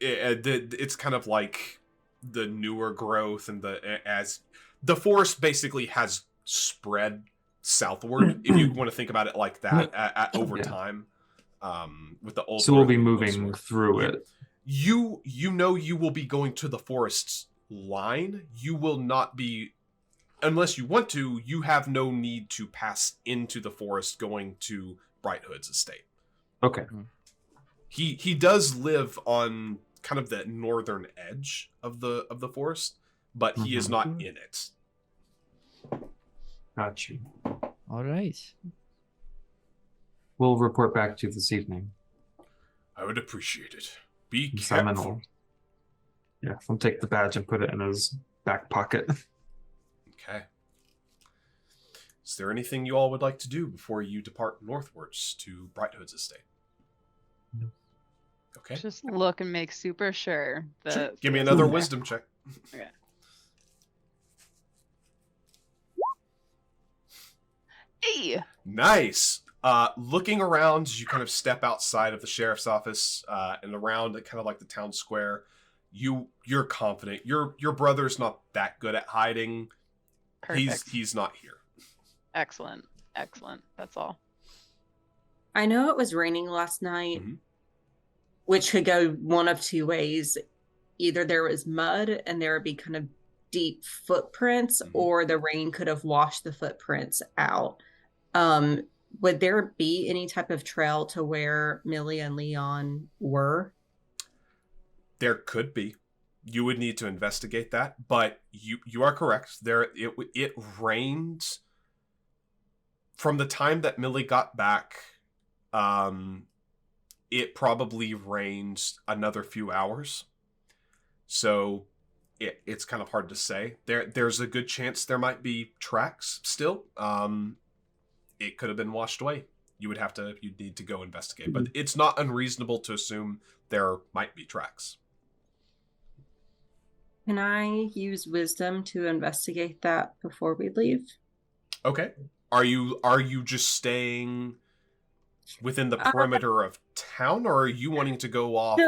It's kind of like the newer growth, and as the forest basically has spread southward, if you want to think about it like that, over time. With the old, so we'll be moving through it. You know you will be going to the forest's line. You will not be, unless you want to. You have no need to pass into the forest going to Brighthood's estate. Okay. He does live on kind of the northern edge of the forest, but he is not in it. Got you. all right. We'll report back to you this evening. I would appreciate it. Be Simon careful. I'll take the badge and put it in his back pocket. Okay. Is there anything you all would like to do before you depart northwards to Brighthood's estate? No. Okay. Just look and make super sure. Sure. Give me another wisdom check. Okay. Hey! Nice. Looking around, as you kind of step outside of the sheriff's office and around kind of like the town square, you're confident. Your brother's not that good at hiding. Perfect. He's not here. Excellent. That's all. I know it was raining last night, which could go one of two ways. Either there was mud and there would be kind of deep footprints, or the rain could have washed the footprints out. Would there be any type of trail to where Millie and Leon were? There could be. You would need to investigate that, but you are correct. It rained from the time that Millie got back. It probably rained another few hours, so it's kind of hard to say. There's a good chance there might be tracks still. It could have been washed away. You'd need to go investigate, but it's not unreasonable to assume there might be tracks. Can I use wisdom to investigate that before we leave? Okay. Are you just staying within the perimeter of town, or are you wanting to go off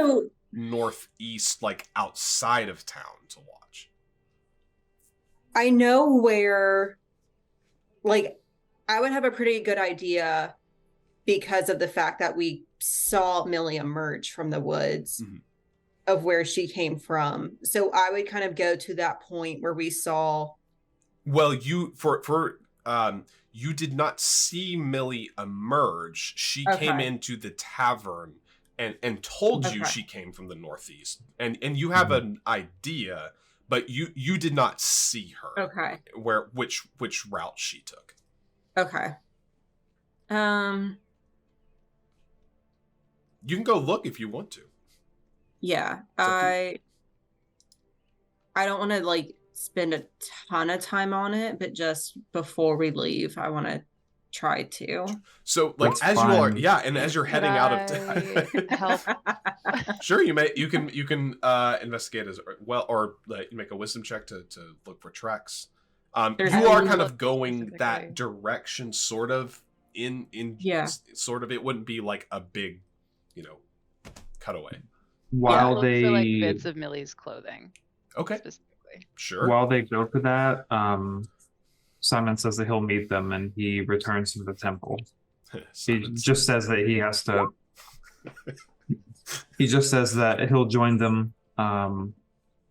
northeast, like outside of town to watch? I know where, like, I would have a pretty good idea because of the fact that we saw Millie emerge from the woods of where she came from. So I would kind of go to that point where we saw. Well, you did not see Millie emerge. She came into the tavern and told you Okay. she came from the northeast, and you have an idea, but you did not see her. Okay. Which route she took. Okay. You can go look if you want to. Yeah. up to I don't want to like spend a ton of time on it, but just before we leave, I want to try to. So like That's as you all are, fine. yeah, and as you're heading out of I help? Sure, you can investigate as well, or you make a wisdom check to look for tracks. There's You are only kind look of going specifically. that direction, sort of in Yeah. sort of. It wouldn't be like a big, cutaway. While Look they for like bits of Millie's clothing Okay, specifically. sure. while they go to that, Simon says that he'll meet them, and he returns to the temple. He Simon just says that he has to. He just says that he'll join them.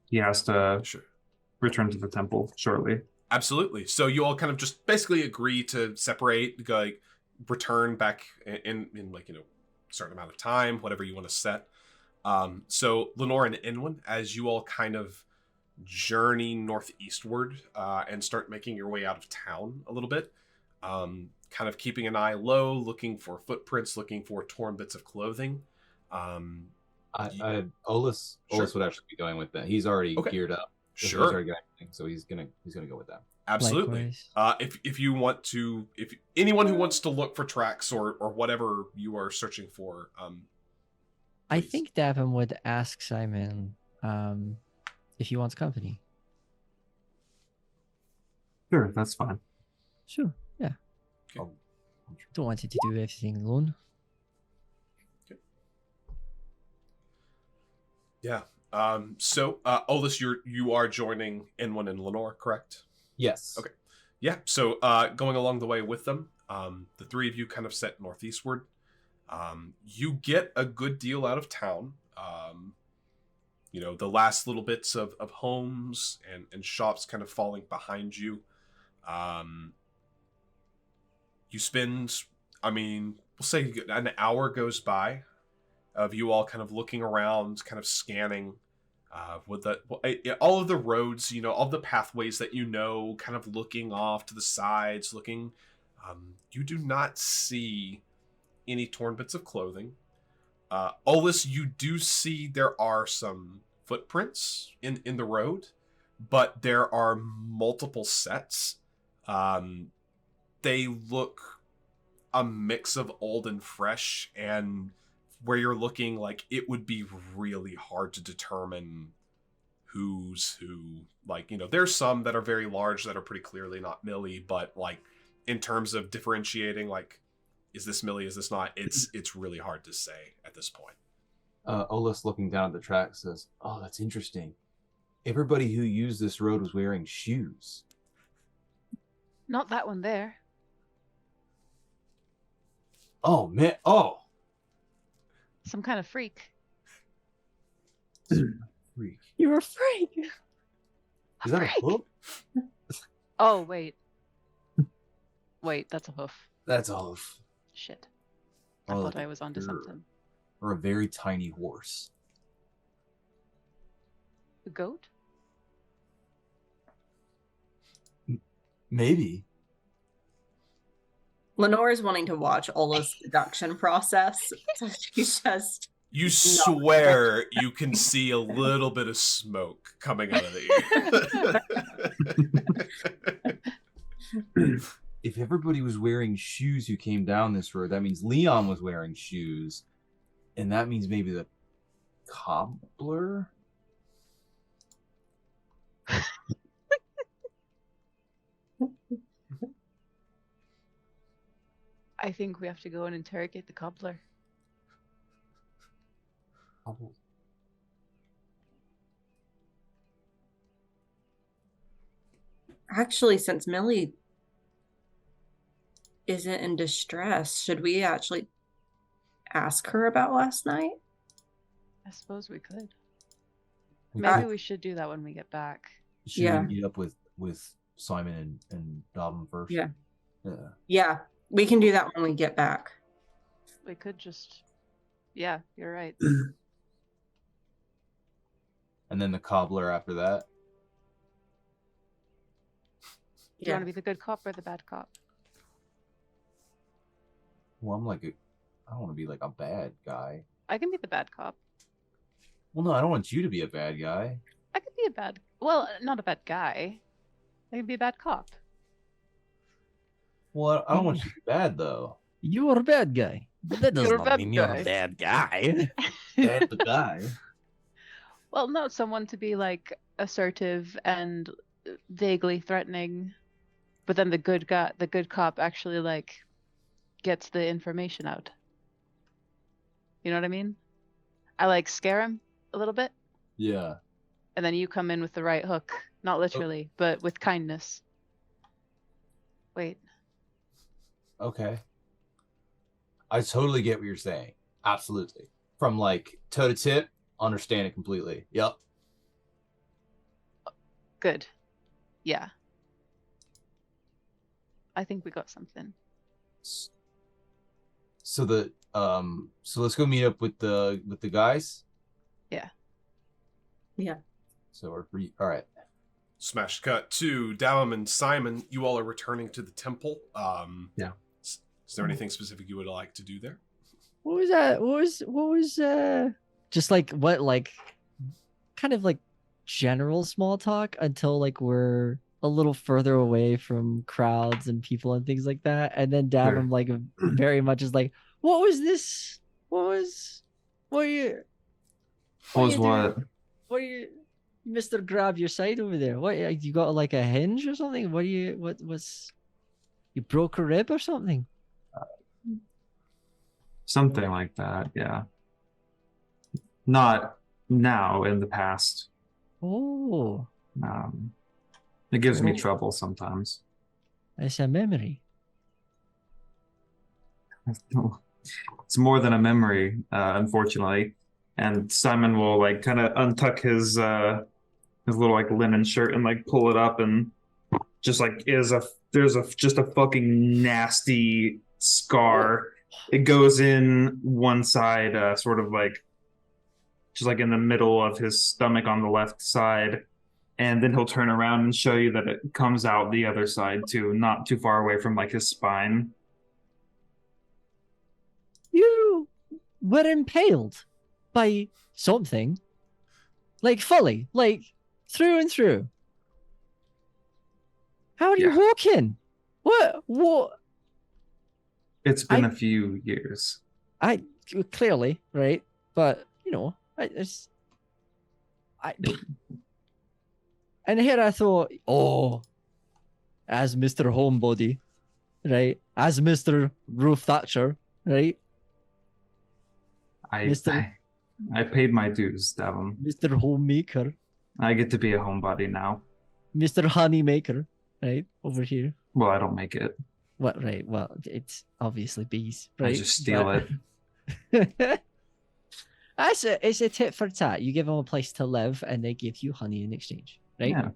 He has to sure. return to the temple shortly. Absolutely. So you all kind of just basically agree to separate, like return back in like certain amount of time, whatever you want to set. So Lenore and Inwin, as you all kind of journey northeastward and start making your way out of town a little bit, kind of keeping an eye low, looking for footprints, looking for torn bits of clothing. Olus Sure. would actually be going with that. He's already Okay. geared up. He's Sure. already got everything, so he's gonna go with that. Absolutely. Likewise. If you want to, if anyone who wants to look for tracks or whatever you are searching for, I please. think Davin would ask Simon if he wants company. Sure, that's fine. Sure. Yeah. Okay. Don't want you to do everything alone. Yeah. So Olus, you are joining Inwin and Lenore, correct? Yes. Okay. Yeah. So going along the way with them, the three of you kind of set northeastward. You get a good deal out of town. The last little bits of homes and shops kind of falling behind you. You spend, we'll say an hour goes by of you all kind of looking around, kind of scanning with all of the roads, all the pathways that kind of looking off to the sides, looking. You do not see any torn bits of clothing. Olus, you do see there are some footprints in the road, but there are multiple sets. They look a mix of old and fresh, and where you're looking, like, it would be really hard to determine who's who. Like, there's some that are very large that are pretty clearly not Millie, but like in terms of differentiating, like, is this Millie, is this not, it's really hard to say at this point. Olus, looking down at the track, says, "Oh, that's interesting. Everybody who used this road was wearing shoes." Not that one there. Oh man! Oh, Some kind of freak. freak! You're a freak. Is that a hoof? Oh, wait. Wait, that's a hoof. That's a hoof. Shit. I Oh, thought I was onto sure. something. Or a very tiny horse. A goat? Maybe. Lenore is wanting to watch Ola's deduction process. So she's just You swear you can see a little bit of smoke coming out of the ear. If everybody was wearing shoes who came down this road, that means Leon was wearing shoes. And that means maybe the cobbler? I think we have to go and interrogate the cobbler. actually, since Millie isn't in distress, should we actually ask her about last night? I suppose we could. We Maybe could- we should do that when we get back. Should Yeah. we meet up with Simon and Dobbin first? Yeah. Yeah. Yeah, we can do that when we get back. We could just, Yeah, you're right. And then the cobbler after that. Do you want to be the good cop or the bad cop? Well, I don't want to be like a bad guy. I can be the bad cop. Well, no, I don't want you to be a bad guy. I could be a bad, well, not a bad guy. I could be a bad cop. Well, I don't want you to be bad though. You're a bad guy. But that does You're a not bad mean you're a guy. bad guy. Bad the guy. Well, no, someone to be like assertive and vaguely threatening, but then the good cop actually like gets the information out. You know what I mean? I like scare him a little bit, Yeah. and then you come in with the right hook, not literally, but with kindness. Wait, Okay. I totally get what you're saying. Absolutely. From like toe to tip, understand it completely. Yep. good. Yeah. I think we got something. So so let's go meet up with the guys. Yeah. Yeah. So all right. Smash cut to Dallum and Simon. You all are returning to the temple. Yeah. Is there anything specific you would like to do there? What was that? What was just like what like kind of like general small talk until like we're a little further away from crowds and people and things like that. And then Davin like very much is like, what was this? What are you what are you Mr. Grab your side over there? What you got like a hinge or something? What's you broke a rib or something? Something like that, yeah. Not now, in the past. Oh, It gives me Oh. trouble sometimes. it's a memory. It's more than a memory, unfortunately. And Simon will like kind of untuck his little like linen shirt and like pull it up, and just like there's just a fucking nasty scar. It goes in one side, sort of like just like in the middle of his stomach on the left side, and then he'll turn around and show you that it comes out the other side too, not too far away from like his spine. You were impaled by something, like fully, like through and through. How are you Yeah. walking? What? It's been a few years. I clearly right, but you know, and here I thought, oh, as Mr. Homebody, right, as Mr. Roof Thatcher, right, I paid my dues, Devon. Mr. Homemaker, I get to be a homebody now. Mr. Honeymaker, right, over here. Well, I don't make it. What? Right. Well, it's obviously bees, right? I just steal it. It's a tit for tat. You give them a place to live, and they give you honey in exchange, right? Yeah.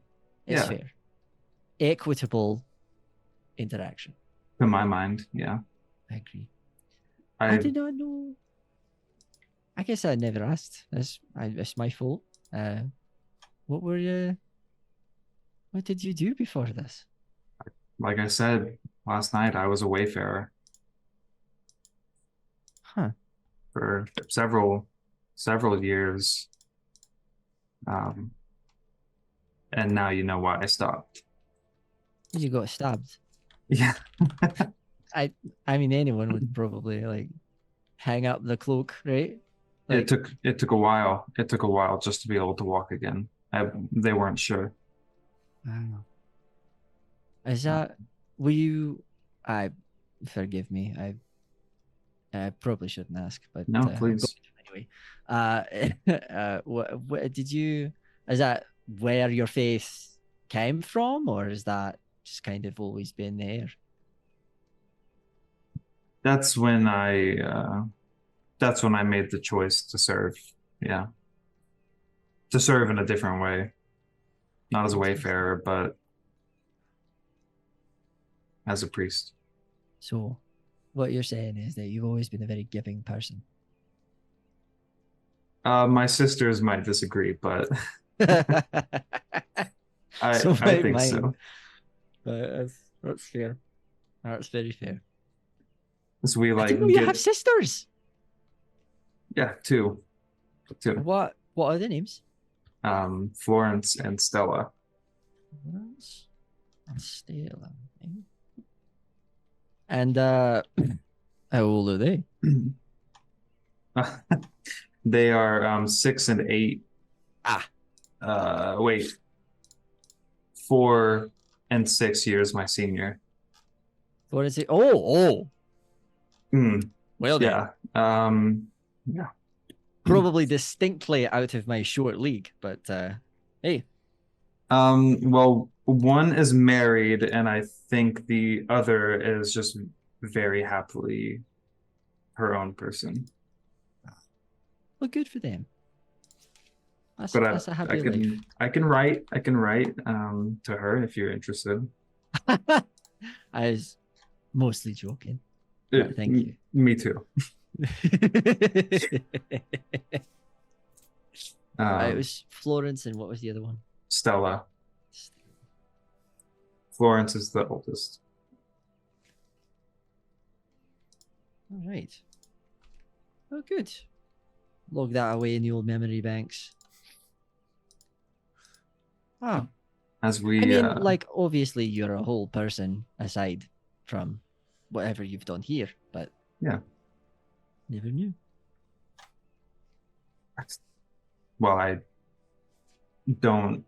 It's Yeah. fair, equitable interaction. In my mind, yeah. I agree. I I did not know. I guess I never asked. It's my fault. What were you? What did you do before this? like I said last night, I was a wayfarer Huh. for several years. And now you know why I stopped. You got stabbed. Yeah. I mean, anyone would probably like hang up the cloak, right? It took a while. It took a while just to be able to walk again. They weren't sure. Wow. Is that were you? Forgive me. I probably shouldn't ask, but No, I'm going please. to anyway. What did you? Is that where your faith came from, or is that just kind of always been there? That's when I made the choice to serve. Yeah. To serve in a different way. Not as a wayfarer, but as a priest. So, what you're saying is that you've always been a very giving person. My sisters might disagree, but I So I might think mine. so. That's fair. That's very fair. So we I like didn't know you get have sisters. yeah, two. What are the names? Florence and Stella. Florence and Stella. eh? And how old are they? They are 6 and 8. Wait, 4 and 6 years my senior. What is it? Oh. Mm, Well then, yeah. Yeah. probably distinctly out of my short league, but hey, Well, one is married, and I think the other is just very happily her own person. well, good for them. That's But a happy life. I can write to her if you're interested. I was mostly joking. But thank you. Me too. It was Florence, and what was the other one? Stella. Florence is the oldest. All right. Oh, good. Log that away in the old memory banks. Ah, As we I mean, like, obviously you're a whole person aside from whatever you've done here, but yeah. Never knew. Well, I don't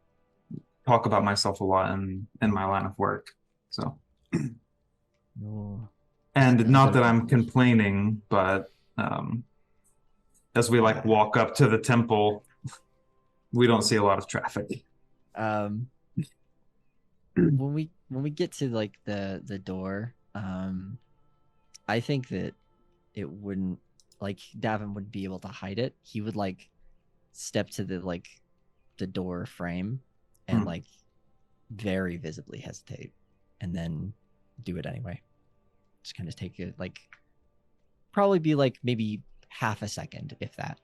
talk about myself a lot in my line of work, so. No. And not that I'm complaining, but as we like walk up to the temple, we don't see a lot of traffic. When we get to like the door, I think that it wouldn't, like, Davin would be able to hide it. He would like step to the door frame and like very visibly hesitate and then do it anyway. Just kind of take it, like, probably be like maybe half a second, if that.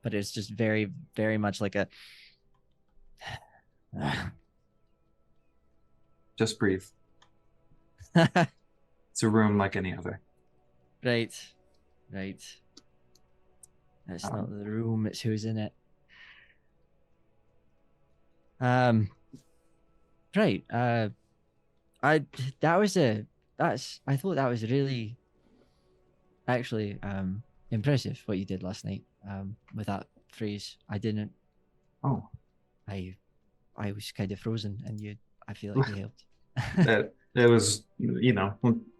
But it's just very, very much like a just breathe. It's a room like any other. Right. That's not the room, it's who's in it. Right. I thought that was really actually impressive what you did last night with that phrase. I didn't. Oh. I was kind of frozen, and I feel like you helped. It was,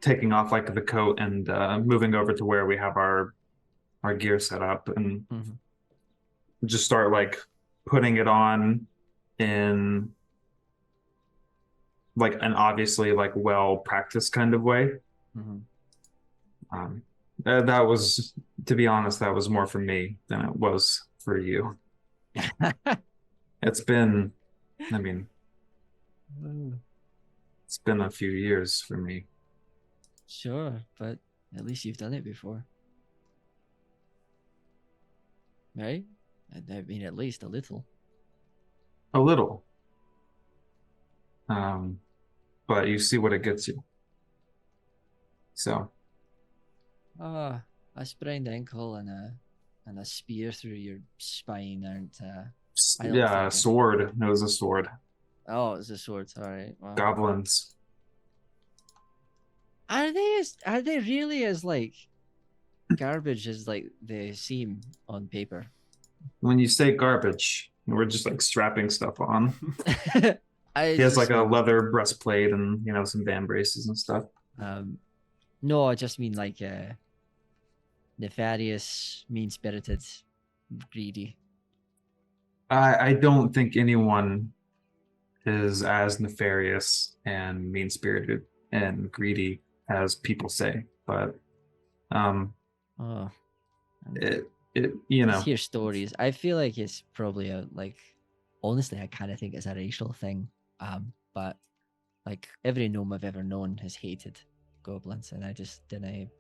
taking off like the coat and moving over to where we have our gear set up, and just start like putting it on in like an obviously like well practiced kind of way. That was, to be honest, that was more for me than it was for you. It's been it's been a few years for me. Sure, but at least you've done it before, right? I mean, at least a little. A little. But you see what it gets you. So. A sprained ankle and a spear through your spine aren't. Yeah, a sword. It was a sword. Oh, it's a sword. All right. Wow. Goblins. Are they really as like garbage as like they seem on paper? When you say garbage, we're just like strapping stuff on. He has like a leather breastplate and some van braces and stuff. No, I just mean like nefarious, mean-spirited, greedy. I don't think anyone is as nefarious and mean-spirited and greedy as people say, but I hear stories. I feel like it's probably honestly, I kind of think it's a racial thing. But like every gnome I've ever known has hated goblins, and I just didn't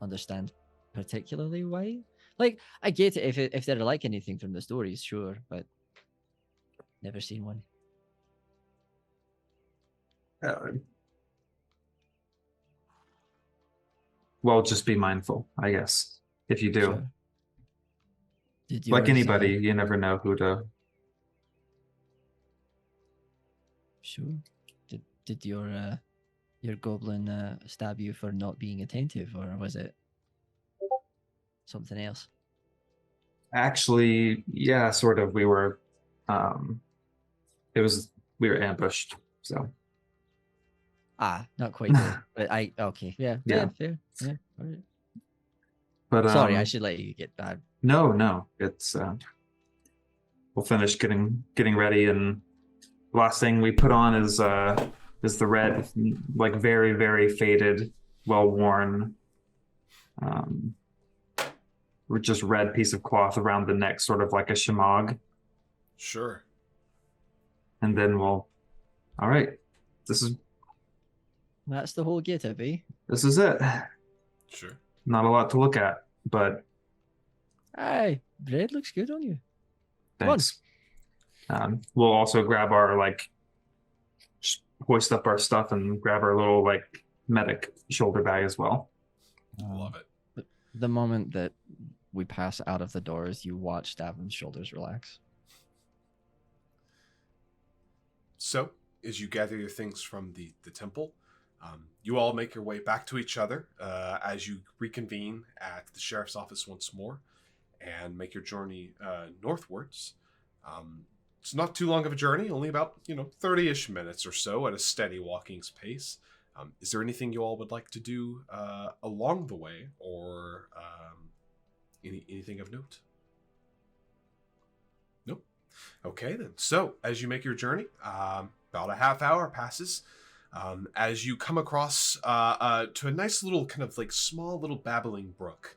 understand particularly why. Like, I get it if they're like anything from the stories, sure, but never seen one. Well, just be mindful, I guess, if you do. Sure. Did Like yours, anybody, you never know who to. Sure. Did your goblin stab you for not being attentive, or was it something else? Actually, yeah, sort of. We were we were ambushed, so Not quite there, but okay, yeah, fair. Yeah, all right. but Sorry, I should let you get that. No, it's we'll finish getting ready, and the last thing we put on is the red, like very, very faded, well worn just red piece of cloth around the neck, sort of like a shamag. Sure. And then all right, That's the whole get of, eh? This is it. Sure. Not a lot to look at, but Aye, bread looks good on you. thanks. We'll also grab our hoist up our stuff and grab our little medic shoulder bag as well. Love it. The moment that we pass out of the doors, you watch Davin's shoulders relax. So, as you gather your things from the temple, you all make your way back to each other as you reconvene at the sheriff's office once more and make your journey northwards. It's not too long of a journey, only about 30-ish minutes or so at a steady walking pace. Is there anything you all would like to do along the way, or anything of note? Nope. Okay, then. So, as you make your journey, about a half hour passes as you come across to a nice little kind of small little babbling brook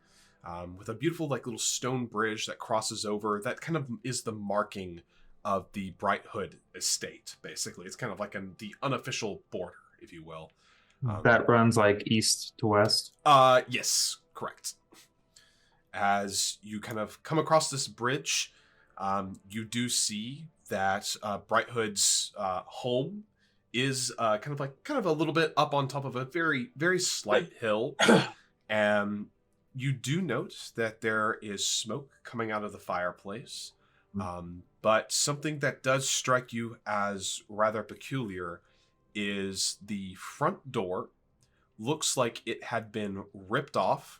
with a beautiful little stone bridge that crosses over. That kind of is the marking of the Bright Hood estate, basically. It's kind of like the unofficial border, if you will. That runs east to west? Yes, correct. As you kind of come across this bridge, you do see that Bright Hood's home is kind of a little bit up on top of a very, very slight hill. And you do note that there is smoke coming out of the fireplace. But something that does strike you as rather peculiar is the front door looks like it had been ripped off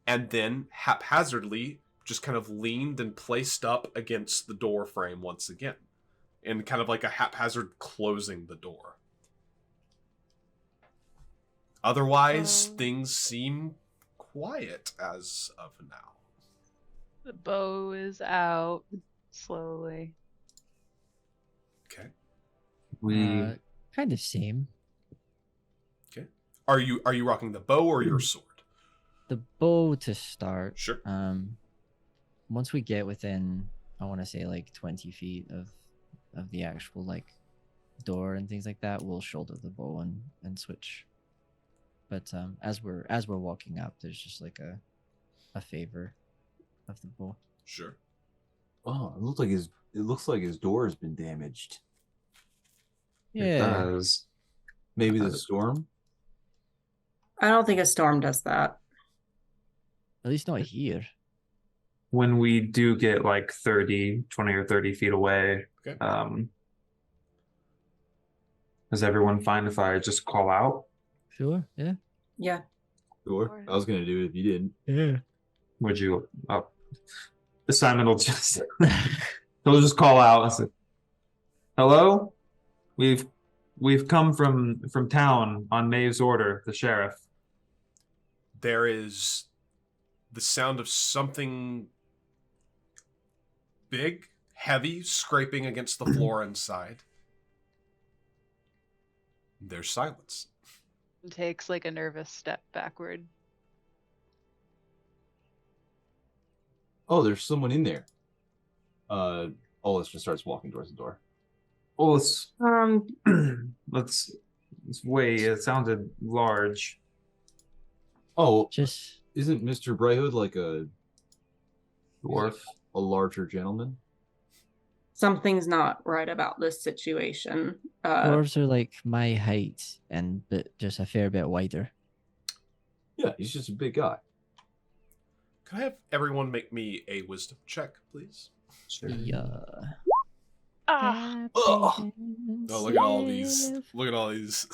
and then haphazardly just kind of leaned and placed up against the door frame once again, and kind of like a haphazard closing the door. Otherwise, things seem quiet as of now. The bow is out slowly. Okay. We kind of same. Okay. Are you rocking the bow or your sword? The bow to start. Sure. Once we get within, I want to say 20 feet of the actual door and things like that, we'll shoulder the bow and switch. But as we're walking up, there's just a favor of the bow. Sure. Oh, it looks like his door has been damaged. Yeah. It does. Maybe the storm? I don't think a storm does that. At least not here. When we do get 20 or 30 feet away, Okay. Is everyone fine if I just call out? Sure, yeah. Yeah. Sure. I was going to do it if you didn't. Yeah. Would you? Simon will just he'll just call out and say, "Hello, we've come from town on Maeve's order, the sheriff." There is the sound of something big, heavy, scraping against the floor inside. There's silence. Takes a nervous step backward. Oh, there's someone in there. Ollis just starts walking towards the door. Let's wait. It sounded large. Oh, Just isn't Mr. Brighthood Dwarf. A larger gentleman. Something's not right about this situation. Dwarves are like my height and but just a fair bit wider. Yeah, he's just a big guy. Could I have everyone make me a wisdom check, please? Sure. Yeah. Ah, Oh, look at all these. Look at all these.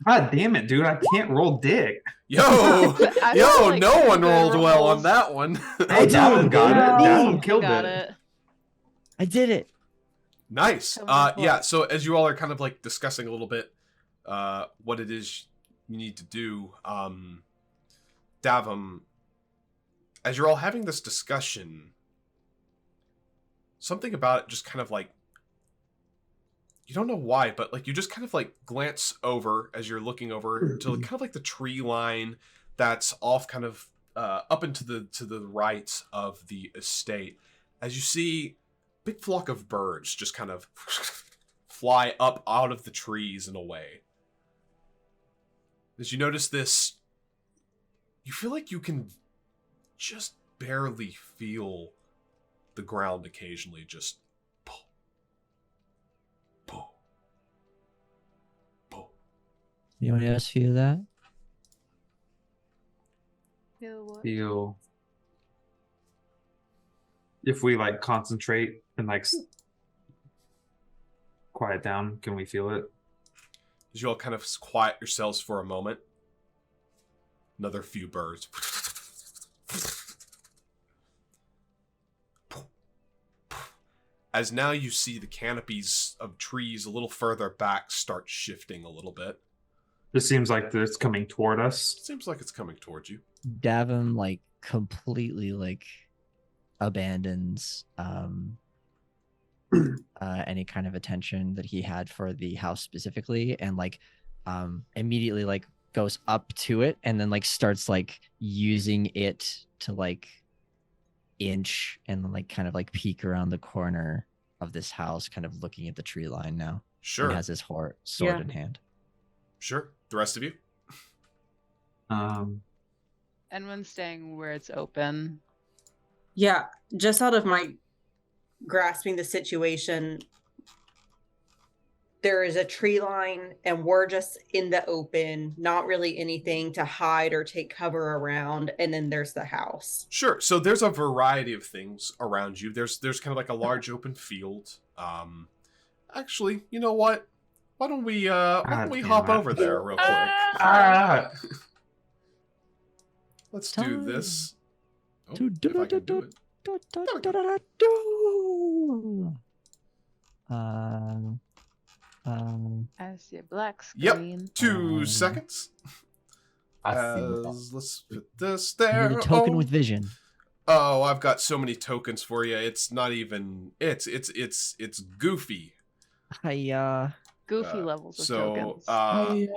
God damn it, dude! I can't roll dick. Yo, I yo, feel like no pretty one good rolled well on rolls. that one. Hey, Davin got it. Davin killed got it. it. I did it. Nice. Tell me what. Yeah, so as you all are kind of like discussing a little bit what it is you need to do, Davim, as you're all having this discussion, something about it just kind of like, you don't know why, but like you just kind of like glance over as you're looking over to kind of like the tree line that's off kind of up into the right of the estate, as you see a big flock of birds just kind of fly up out of the trees and away. As you notice this, you feel like you can just barely feel the ground occasionally just pull, pull, pull. Anyone else feel that? Feel what? Feel if we like concentrate and like quiet down, can we feel it? As you all kind of quiet yourselves for a moment, another few birds. As now you see the canopies of trees a little further back start shifting a little bit. This seems like it's coming toward us. Seems like it's coming towards you. Davin like completely like abandons any kind of attention that he had for the house specifically, and like immediately like goes up to it and then like starts like using it to like inch and like kind of like peek around the corner of this house, kind of looking at the tree line now. Sure. And has his sword Yeah. in hand. Sure. The rest of you? Anyone's staying where it's open. Yeah, just out of my grasping the situation, there is a tree line and we're just in the open, not really anything to hide or take cover around, and then there's the house. Sure. So there's a variety of things around you. There's kind of like a large open field. Actually, you know what? Why don't we hop over there real quick? Let's do this. Oh, if I can do it. I see a black Yep. screen. 2 seconds. I see that. Let's fit this I there. need a token with vision. Oh, I've got so many tokens for you. It's not even. It's goofy. Goofy levels of So, tokens.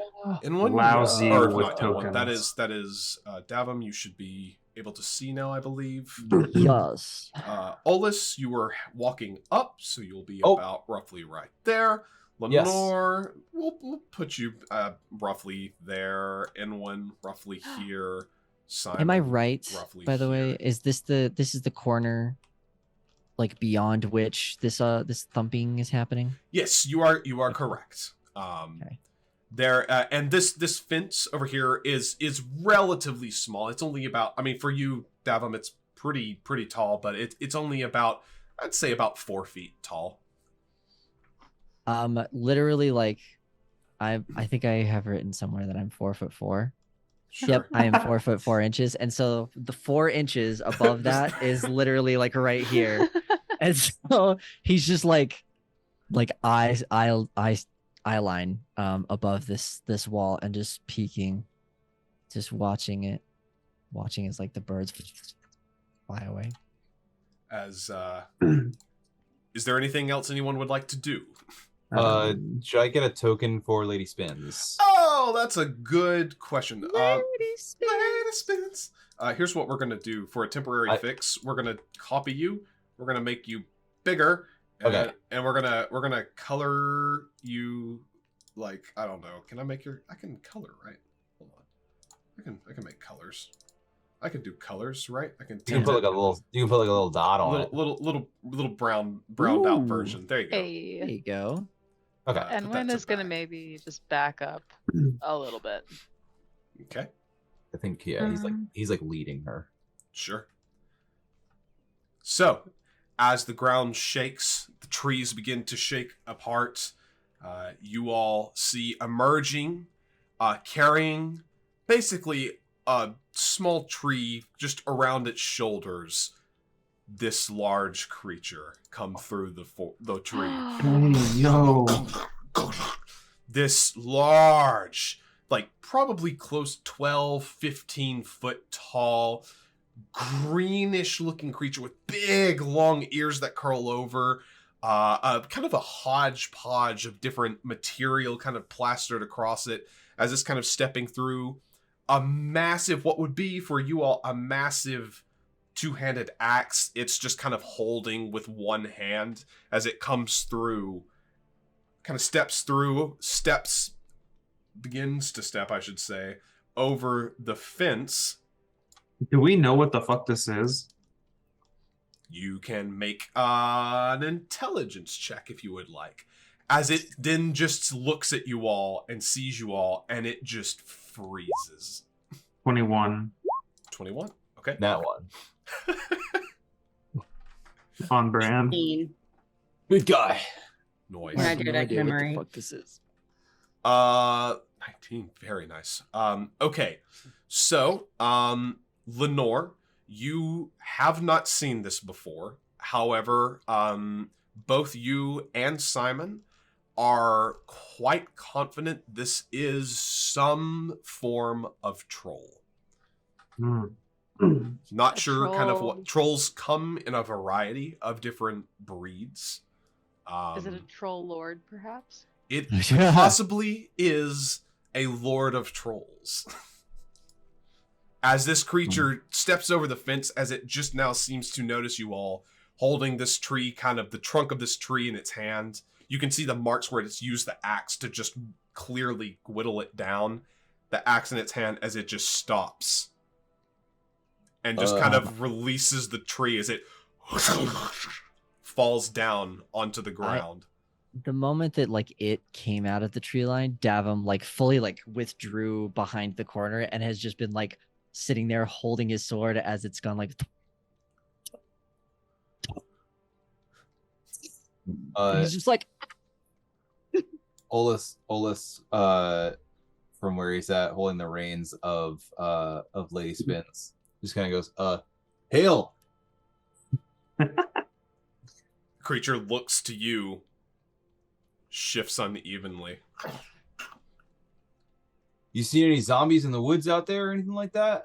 in one Lousy or with not in one, tokens. that is Davim. You should be able to see now, I believe. Yes. Olus, you were walking up, so you'll be Oh. about roughly right there. Yes. Lenore, we'll put you roughly there. Inwin, roughly here. Simon, Am I right? roughly By the way, here. is this the corner like beyond which this thumping is happening? Yes, you are correct. Okay. There and this fence over here is relatively small. It's only about, I mean, for you, Davim, it's pretty tall, but it's only about, I'd say about 4 feet tall. Literally like I think I have written somewhere that I'm 4'4". Sure. Yep, I am 4'4", and so the 4 inches above that is literally like right here, and so he's just like eye line above this wall and just peeking, just watching as like the birds fly away. As is there anything else anyone would like to do? Should I get a token for Lady Spins? Oh, that's a good question. Lady Lady Spins. Here's what we're gonna do for a temporary fix. We're gonna copy you. We're gonna make you bigger. Okay. And we're gonna color you like, I don't know. Can I make your? I can color, right? Hold on. I can make colors. I can do colors, right? I can You can put like a little dot on it. little browned out version. There you go. There Hey. you go. Okay. And put Wynn that to is gonna back. maybe just back up a little bit. Okay, I think he's like leading her. sure. So, as the ground shakes, the trees begin to shake apart. You all see emerging, carrying basically a small tree just around its shoulders. This large creature come through the tree. Yo. This large, like probably close 12, 15 foot tall, greenish looking creature with big long ears that curl over, kind of a hodgepodge of different material kind of plastered across it as it's kind of stepping through a massive, what would be for you all a massive two-handed axe. It's just kind of holding with one hand as it comes through, kind of begins to step, I should say, over the fence. Do we know what the fuck this is? You can make an intelligence check if you would like, as it then just looks at you all and sees you all, and it just freezes. 21. 21? Okay. That one. On brand. 15. Good guy. Noise. Yeah, I did No it, idea what memory. the fuck this is. 19. Very nice. Okay. So, Lenore, you have not seen this before. However, both you and Simon are quite confident this is some form of troll. Mm. Not A sure kind of troll. what trolls come in a variety of different breeds. Is it a troll lord, perhaps? It possibly is a lord of trolls. As this creature steps over the fence, as it just now seems to notice you all, holding this tree, kind of the trunk of this tree in its hand. You can see the marks where it's used the axe to just clearly whittle it down. The axe in its hand as it just stops. And just kind of releases the tree as it falls down onto the ground. The moment that like it came out of the tree line, Davum like fully like withdrew behind the corner and has just been like sitting there holding his sword as it's gone like. He's just like. Olus, from where he's at, holding the reins of Lady Spins, just kind of goes, hail. Creature looks to you, shifts unevenly. You see any zombies in the woods out there or anything like that?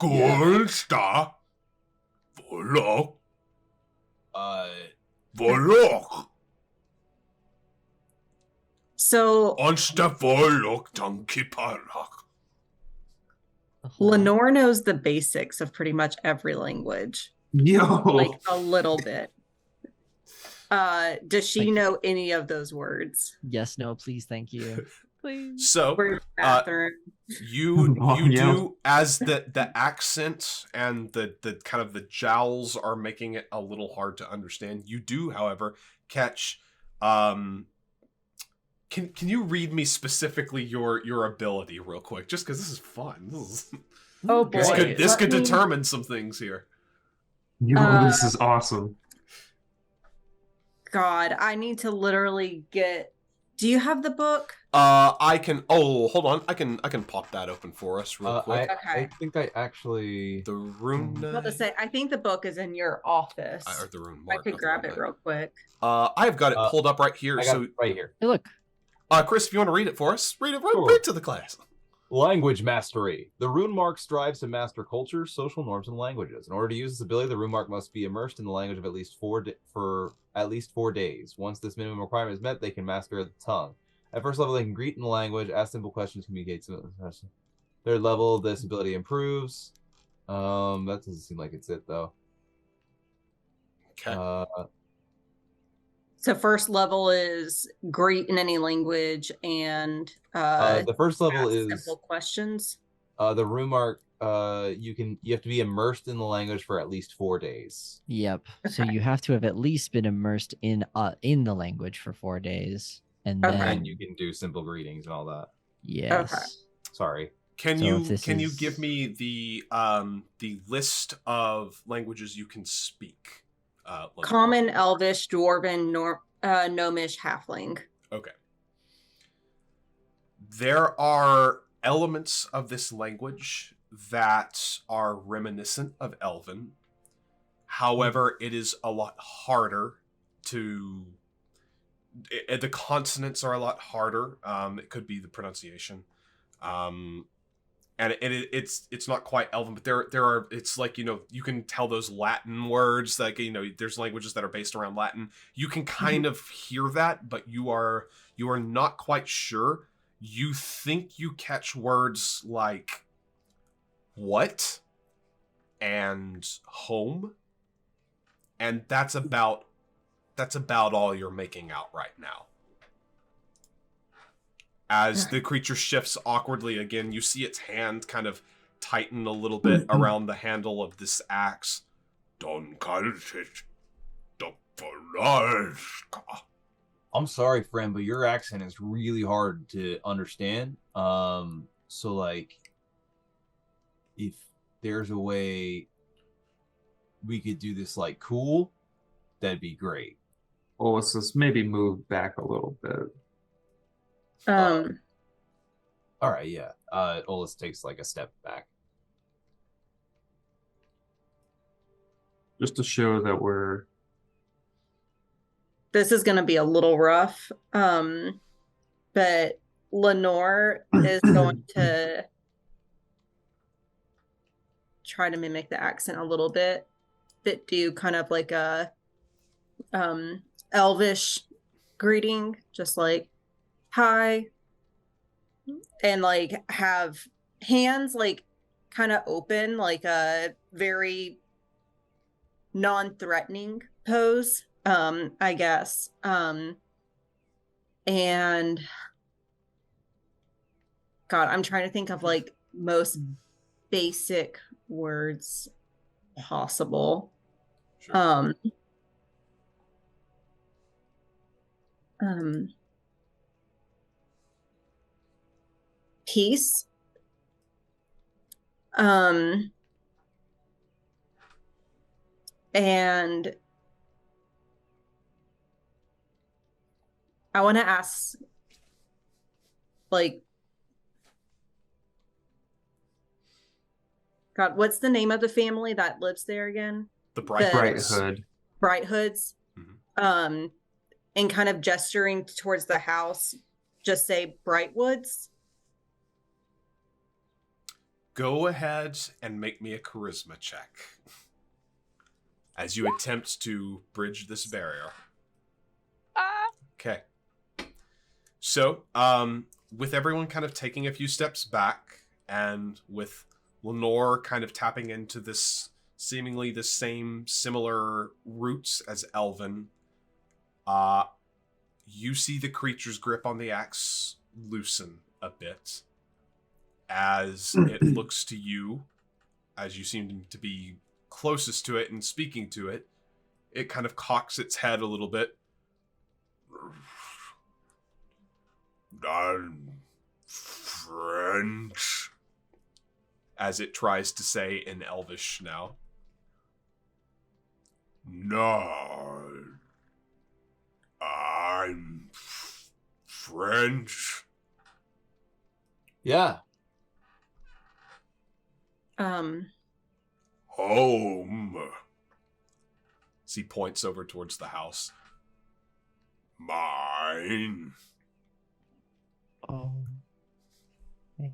Golsta. Volok. Volok. So Onsta Volok Donkey Parak. Lenore knows the basics of pretty much every language, Yo. like a little bit. Does she Thank you. know any of those words? Yes, no, please, thank you. Please. So Where's the bathroom? you Yeah. do, as the accent and the kind of the jowls are making it a little hard to understand. You do, however, catch. Can you read me specifically your ability real quick, just because this is fun. Oh boy, This Let could me- determine some things here. Yo, this is awesome. God, I need to literally get. Do you have the book? I can. Oh, hold on. I can pop that open for us real quick. Okay. I think I actually. The rune. I was about to say, I think the book is in your office. Or the rune I mark. could not the grab rune it mark. real quick. I've got it pulled up right here. I got So, it right here. Hey, look. Chris, if you want to read it for us, read it Sure. right to the class. Language mastery. The rune mark strives to master culture, social norms, and languages. In order to use this ability, the rune mark must be immersed in the language of at least for at least 4 days. Once this minimum requirement is met, they can master the tongue. At first level, they can greet in the language, ask simple questions, communicate. Third level, this ability improves. That doesn't seem like it's it though. Okay. So first level is greet in any language, and The first level ask is simple questions. the room arc. You have to be immersed in the language for at least 4 days. Yep. So Okay. you have to have at least been immersed in the language for 4 days, and Okay. then And you can do simple greetings and all that. yes. Sorry. Can So you if this is- give me the list of languages you can speak? Lenore? Common, Elvish, Dwarven, Gnomish, Halfling. Okay. There are elements of this language that are reminiscent of Elven. However, it is a lot harder to... the consonants are a lot harder. It could be the pronunciation. And it's not quite Elven, but there are, it's like, you can tell those Latin words, like, there's languages that are based around Latin. You can kind of hear that, but you are not quite sure. You think you catch words like what and home, and that's about all you're making out right now. As the creature shifts awkwardly again, you see its hand kind of tighten a little bit around the handle of this axe. I'm sorry, friend, but your accent is really hard to understand. So like, if there's a way we could do this like cool, that'd be great. Well, let's just maybe move back a little bit. All right, yeah. Olus takes like a step back. Just to show that we're... This is going to be a little rough, but Lenore is going to try to mimic the accent a little bit, but do kind of like a Elvish greeting, just like hi, and like have hands like kind of open, like a very non-threatening pose, I guess. And God, I'm trying to think of like most basic words possible. Sure. Peace. And I want to ask, like, God, what's the name of the family that lives there again? The Bright Hood. Bright Hoods. Mm-hmm. And kind of gesturing towards the house, just say Brightwoods. Go ahead and make me a charisma check as you attempt to bridge this barrier. Okay. So, with everyone kind of taking a few steps back, and with Lenore kind of tapping into this seemingly the same similar roots as Elven, you see the creature's grip on the axe loosen a bit as it looks to you, as you seem to be closest to it and speaking to it. It kind of cocks its head a little bit. I'm French, as it tries to say in Elvish now. No, I'm French. Yeah. Home. As he points over towards the house. Mine. Oh. Okay.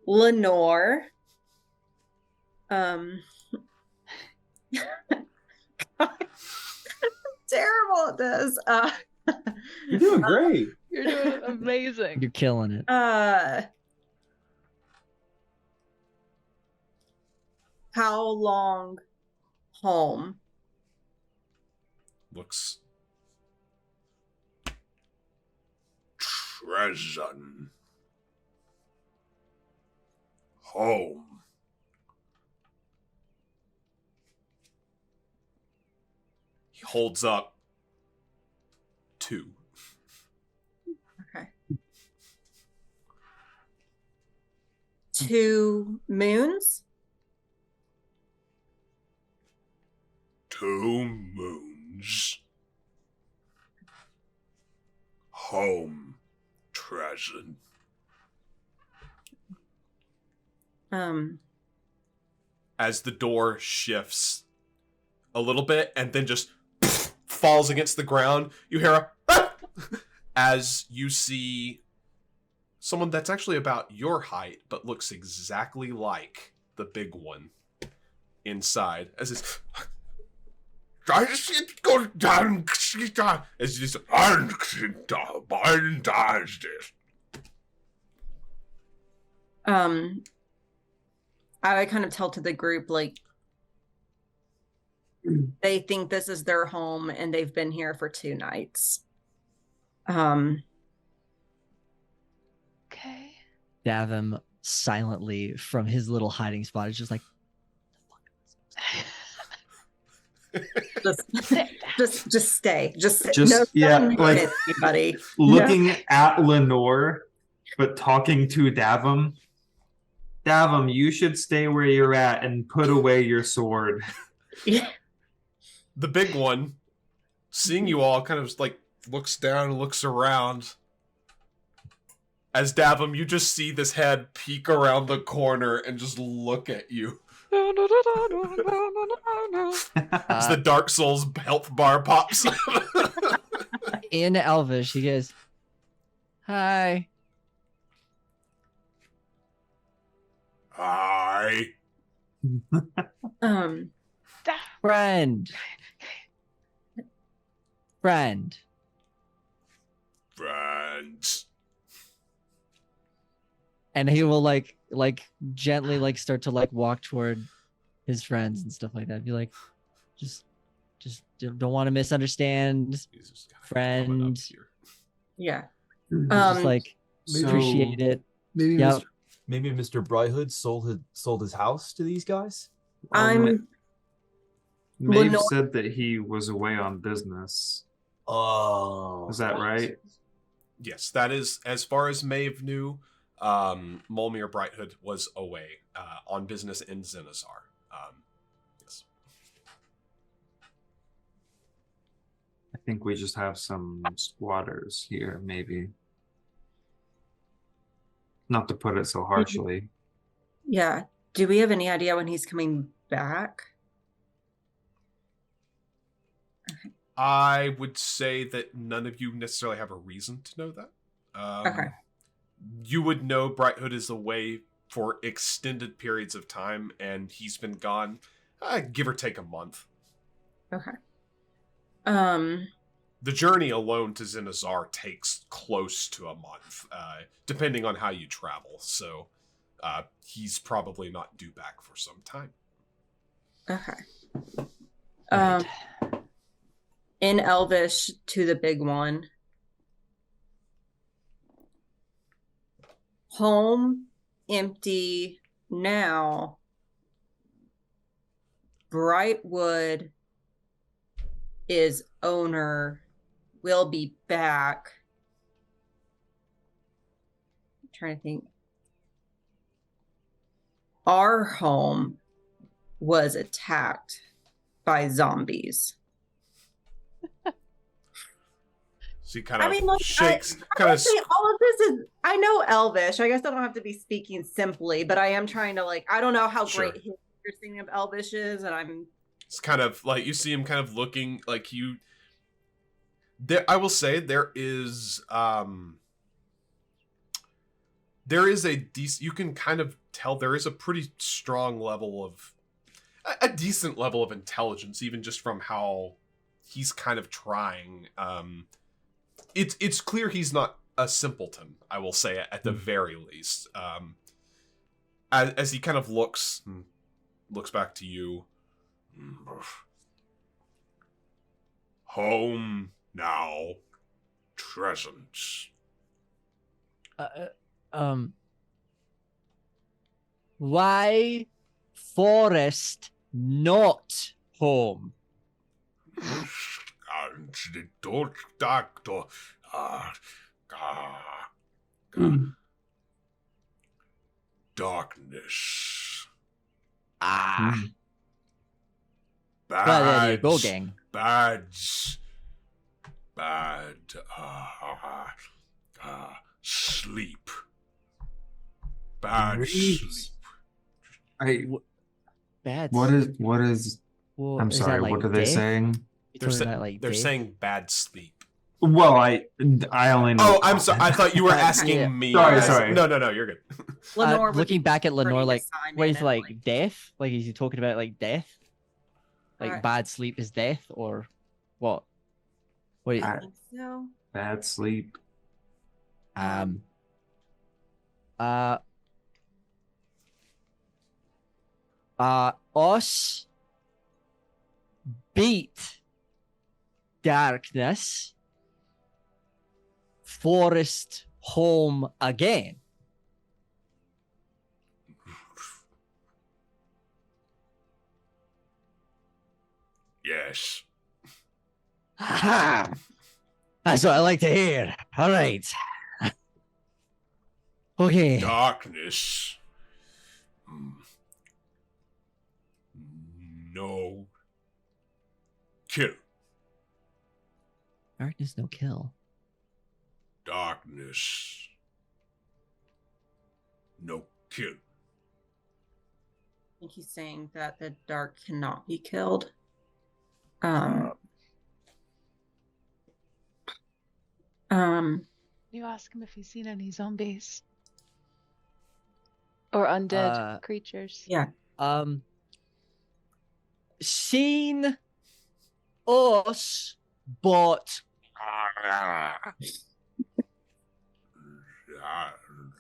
Lenore. Terrible at this. You're doing great. You're doing amazing. You're killing it. how long home? Looks treason. Home. He holds up 2. Okay. 2 moons? 2 moons. Home. Treason. As the door shifts a little bit and then just falls against the ground, you hear a ah! As you see someone that's actually about your height but looks exactly like the big one inside. As it's as you just I would kind of tell to the group, like, they think this is their home and they've been here for 2 nights. Okay. Davim silently from his little hiding spot is just like, just stay. Just Just, yeah, don't like, hit anybody. looking at Lenore, but talking to Davim. Davim, you should stay where you're at and put away your sword. Yeah. the big one, seeing you all, kind of like looks down and looks around. As Davim, you just see this head peek around the corner and just look at you. As the Dark Souls health bar pops. in Elvish, he goes, "Hi." Hi. Friend. Friend. Friends. And he will like gently like start to like walk toward his friends and stuff like that. Be like, just don't want to misunderstand. He's just kinda coming up Friend. here. Yeah. Just like appreciate it. Maybe Yep. maybe Mr. Bridehood sold his house to these guys. I'm Maeve Lenore- said that he was away on business. Oh, Is that right? Yes, that is, as far as Maeve knew, Molmir Brighthood was away on business in Zenazar. Yes. I think we just have some squatters here, maybe. Not to put it so harshly. yeah. Do we have any idea when he's coming back? I would say that none of you necessarily have a reason to know that. Okay. You would know Brighthood is away for extended periods of time, and he's been gone, give or take a month. Okay. The journey alone to Zenazar takes close to a month, depending on how you travel. So he's probably not due back for some time. Okay. Right. In Elvish to the big one. Home empty now. Brightwood is owner, will be back. I'm trying to think. Our home was attacked by zombies. So he kind of like, shakes, all of this is, I know Elvish. I guess I don't have to be speaking simply, but I am trying to, like, I don't know how Sure. great his understanding of Elvish is, and I'm... It's kind of like, you see him kind of looking like you... There, I will say there is a decent... You can kind of tell there is a pretty strong level of... A decent level of intelligence, even just from how he's kind of trying. It's clear he's not a simpleton, I will say, at the very least. As he kind of looks, looks back to you. Home now, presence. Why forest not home? Darkness. Well, there you go, Bads. gang. Bads. Bad. Sleep. Bad sleep. Bad. What is? Well, I'm is sorry. that like What are they death? saying? You're talking about like They're death? saying bad sleep. Well, I only know. Oh, I'm sorry. I thought you were asking Yeah. me. Sorry. No, you're good. Lenore would looking be back at pretty Lenore, like, assignment what is and, like death? Like, is he talking about like death? Like Alright. bad sleep is death, or what? Wait, I think so. Bad sleep. Us beat darkness, forest home again. Yes. Ha! That's what I like to hear. All right. Okay. Darkness. No. Kill. Darkness, no kill. Darkness. No kill. I think he's saying that the dark cannot be killed. You ask him if he's seen any zombies or undead creatures. Yeah. Seen us, but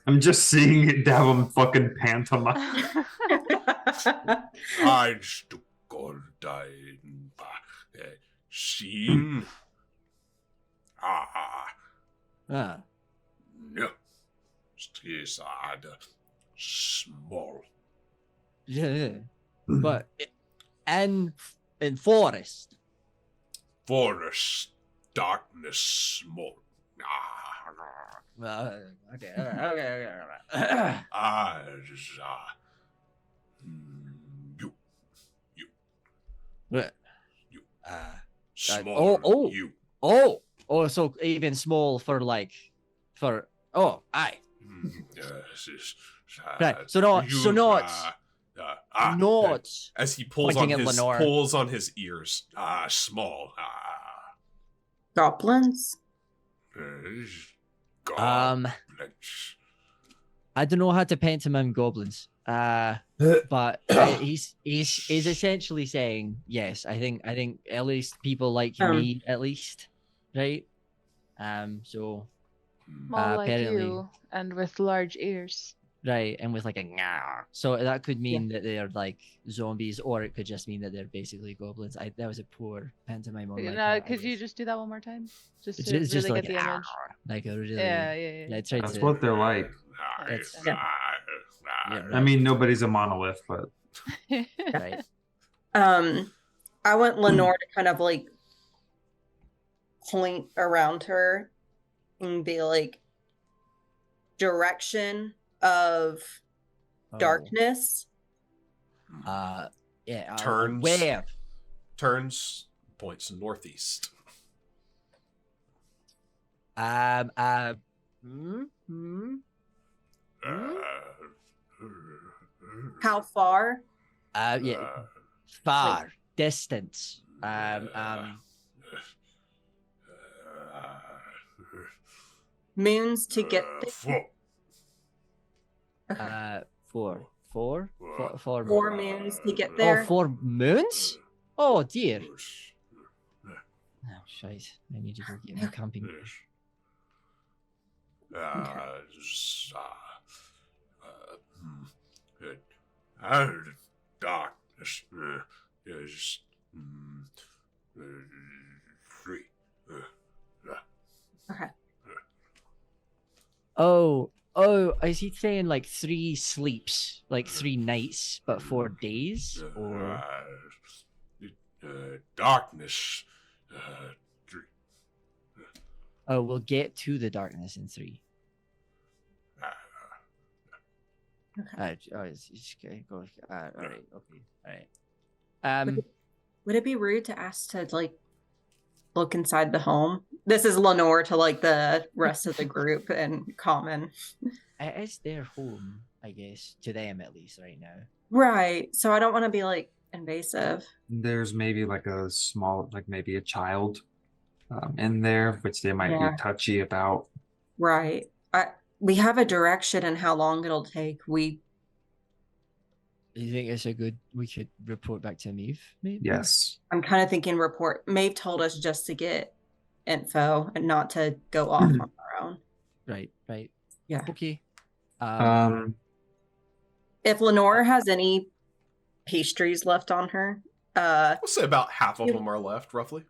I'm just seeing it Davum fucking pantomime. I stuck died seen. No. Is small. yeah. But in forest. Forest. Darkness. Small. Okay. Small. You. So even small for like, aye. Yes. Right. So not. As he pulls pointing on at his Lenore. pulls on his ears. Small. Goblins. Goblins. I don't know how to pantomime goblins. But he's essentially saying yes. I think at least people like me, at least, right? So More like apparently, you, and with large ears. right, and with like a ngah. So that could mean that they're like zombies, or it could just mean that they're basically goblins. That was a poor pantomime on my part. Could you just do that one more time? Just It's to just really like get the image. like a really Yeah. I tried That's to. what they're like. It's- Yeah, I mean, nobody's a monolith, but right. I want Lenore to kind of like point around her and be like, direction of darkness. Yeah. Turns. Where? Turns. Points northeast. How far? Yeah. Far distance. Moons to get there. Four Four moons to get there. Oh, 4 moons? Oh dear. Oh shite. I need to go get my camping. darkness. Is 3. Okay. Oh, is he saying like 3 sleeps, like 3 nights, but 4 days? Or darkness. 3. oh, we'll get to the darkness in 3. It's okay. Go. All right. Okay. All right. Would it be rude to ask to like look inside the home? This is Lenore to like the rest of the group and Common. It's their home, I guess, to them at least right now. Right. So I don't want to be like invasive. There's maybe like a small, like maybe a child in there, which they might be touchy about. Right. We have a direction and how long it'll take. You think it's a good? We should report back to Maeve, maybe. Yes. I'm kind of thinking report. Maeve told us just to get info and not to go off on our own. Right. Yeah. Okay. If Lenore has any pastries left on her, We'll say about half of them are left, roughly.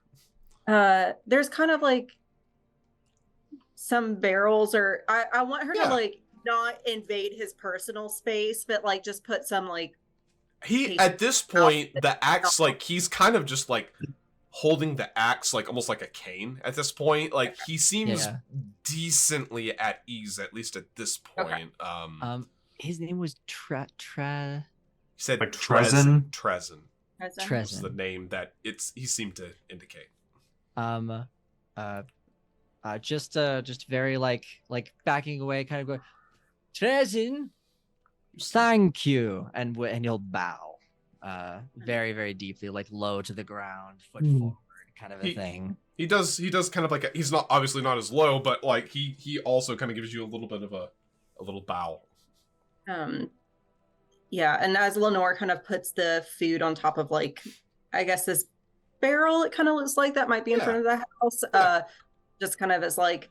there's kind of like some barrels, or I want her to like not invade his personal space, but like just put some like At this point, the axe, like he's kind of just like holding the axe like almost like a cane at this point. Like he seems decently at ease, at least at this point. His name was He said like Trezen. Trezen. Was the name that he seemed to indicate. Just very like backing away, kind of going, Trezen, thank you, and he'll bow, very very deeply, like low to the ground, foot forward, kind of a thing. He does kind of like he's not obviously not as low, but like he also kind of gives you a little bit of a little bow. Yeah, and as Lenore kind of puts the food on top of like, I guess this barrel, it kind of looks like that might be in front of the house. Just kind of as like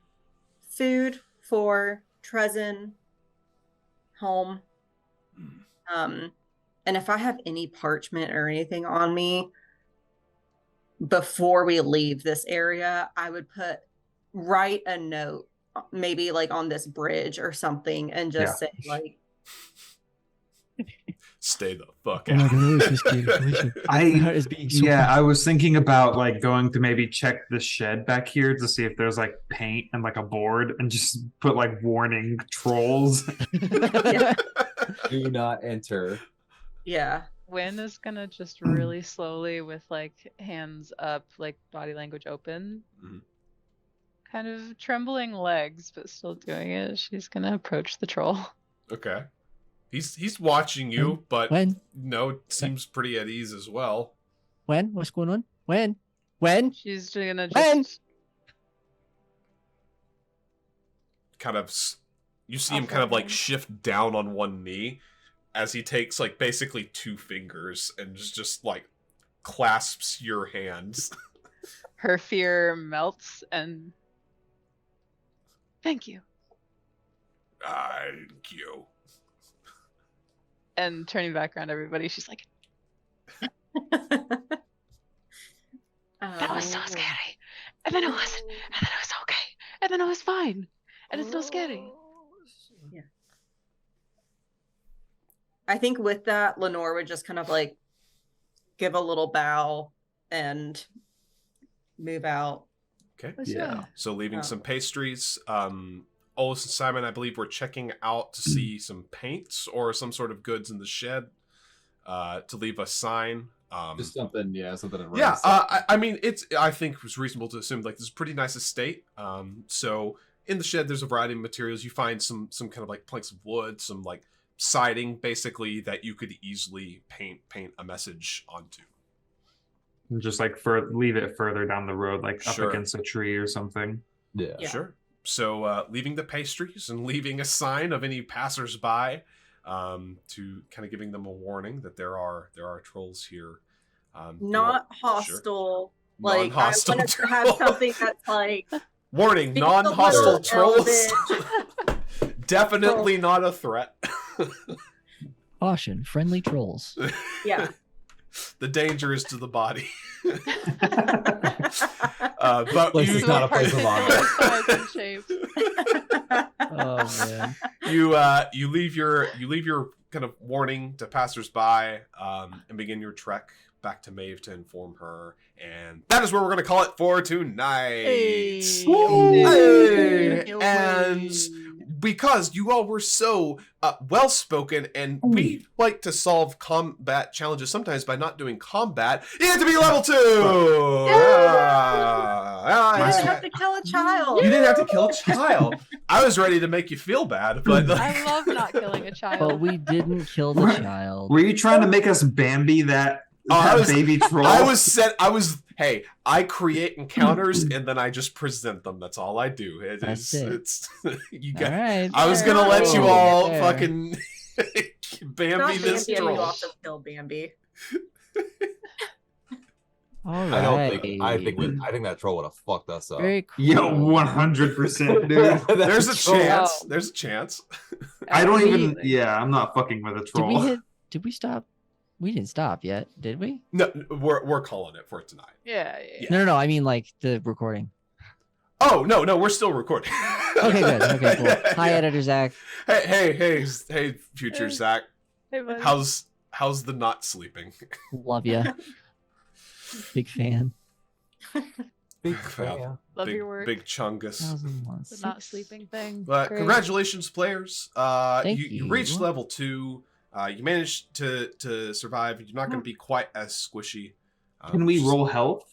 food for Trezen home. And if I have any parchment or anything on me before we leave this area, I would write a note, maybe like on this bridge or something, and just say like, stay the fuck out. I was thinking about like going to maybe check the shed back here to see if there's like paint and like a board, and just put like warning trolls. Do not enter. Yeah. Wynn is gonna just really slowly, with like hands up, like body language open, kind of trembling legs, but still doing it. She's gonna approach the troll. Okay. He's watching you, but seems pretty at ease as well. What's going on? When? She's gonna just kind of, you see him kind of like shift down on one knee as he takes like basically 2 fingers and just like clasps your hands. Her fear melts and thank you. Thank you. And turning back around everybody, she's like, that was so scary. And then it wasn't. And then it was okay. And then it was fine. And it's still scary. Yeah. I think with that, Lenore would just kind of like give a little bow and move out. Okay. Yeah. So leaving some pastries. Olus and Simon, I believe, were checking out to see some paints or some sort of goods in the shed to leave a sign. Just something, something. I mean, I think it was reasonable to assume like this is a pretty nice estate. So in the shed, there's a variety of materials. You find some kind of like planks of wood, some like siding, basically, that you could easily paint a message onto. And just like leave it further down the road, like up against a tree or something. Yeah. Sure. So leaving the pastries and leaving a sign of any passersby, to kind of giving them a warning that there are trolls here. Not hostile. Sure. Like Non-hostile I want to have something that's like warning, non-hostile trolls. Definitely not a threat. Caution, friendly trolls. Yeah. The danger is to the body. But Place you, is not a place of honor. Size and shapes. Oh man. you leave your kind of warning to passersby and begin your trek back to Maeve to inform her, and that is where we're going to call it for tonight. Hey. And because you all were so well spoken, and we like to solve combat challenges sometimes by not doing combat, you have to be level 2. You didn't have to kill a child. You didn't have to kill a child. I was ready to make you feel bad, but I love not killing a child. But we didn't kill the child. Were you trying to make us Bambi that I was- baby troll? Hey, I create encounters and then I just present them. That's all I do. That's it. It's you All got. right. I was gonna let you Fair. all Fair. fucking Bambi Not this Bambi, and you troll. also killed Bambi. All right. I don't think. I think that troll would have fucked us up. Very cool. Yo, 100%, dude. There's a That troll- chance. There's a chance. I don't even. Absolutely. Yeah, I'm not fucking with a Did troll. we hit? Did we stop? We didn't stop yet, did we? No, we're calling it for tonight. Yeah. No. I mean, like the recording. Oh no, we're still recording. Okay, good. Okay, cool. Hi, Yeah. editor Zach. Hey, future Zach. Hey, buddy. How's the not sleeping? Love ya. Big fan. Big Well, Love big, your work. Big Chungus. 1006. The not sleeping thing. But Great. congratulations, players. Thank You you. reached level 2. You managed to survive. You're not going to be quite as squishy. Can we just- roll health?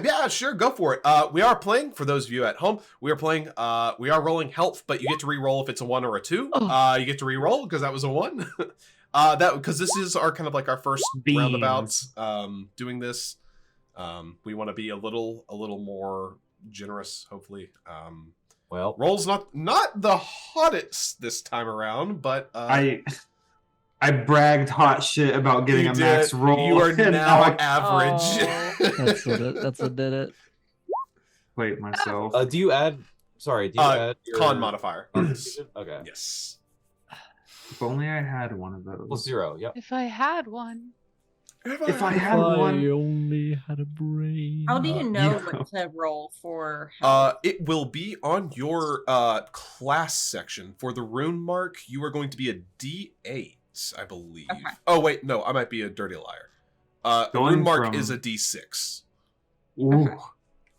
Yeah, sure, go for it. We are playing, for those of you at home, we are rolling health, but you get to re-roll if it's a 1 or a 2. Oh. You get to re-roll because that was a 1. Because this is our kind of like our first Beans. roundabouts doing this. We want to be a little more generous, hopefully. Well, Roll's not the hottest this time around, but I bragged hot shit about getting you a max did. roll. You are and now I average. That's what did it. played myself. do you add? Sorry, do you add your Con modifier. constitution? Okay. Yes. If only I had one of those. Plus 0. Yep. If I had one. If I had one. only had a brain. How do you know yeah. what to roll for health? It will be on your class section. For the rune mark, you are going to be a D8, I believe. Okay. Oh wait, no, I might be a dirty liar. The Going rune mark from- is a D6. Ooh,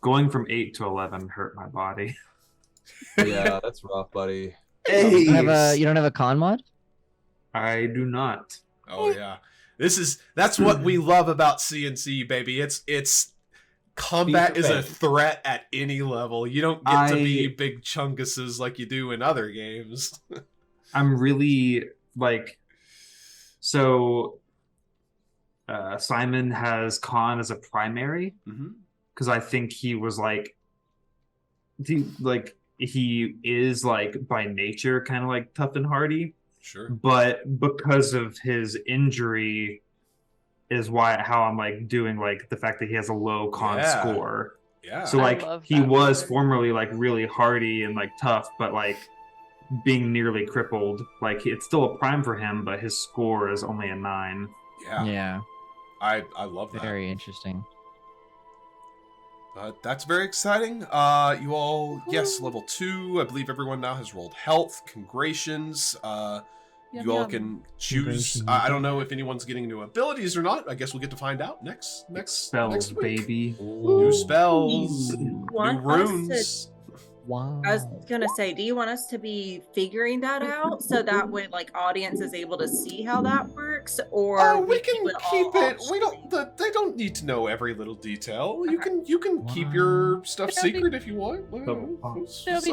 going from 8 to 11 hurt my body. Yeah, that's rough, buddy. Hey, You don't have a con mod? I do not. Oh yeah. That's what we love about CNC, baby. It's combat Be is a prepared. threat at any level. You don't get to be I- big chunguses like you do in other games. I'm really like, so Simon has con as a primary Mm-hmm. because I think he was like, he is like by nature kind of like tough and hardy, Sure. but because of his injury is how I'm like doing like the fact that he has a low con Yeah. score. Yeah. So I like love he that was word. formerly like really hardy and like tough, but like being nearly crippled, like it's still a prime for him, but his score is only a 9. yeah. Yeah. I love that. Very interesting. That's very exciting. You all, yes, level 2. I believe everyone now has rolled health. Congratulations. You all can choose. I don't know if anyone's getting new abilities or not. I guess we'll get to find out next Spells, week. baby. New spells, You new want us runes. Wow. I was gonna say, do you want us to be figuring that out so that way, like, audience is able to see how that works, or Oh, we can do it keep all it. We don't. optionally? They don't need to know every little detail. You Okay. can keep your stuff There'll be- secret if you want. There'll be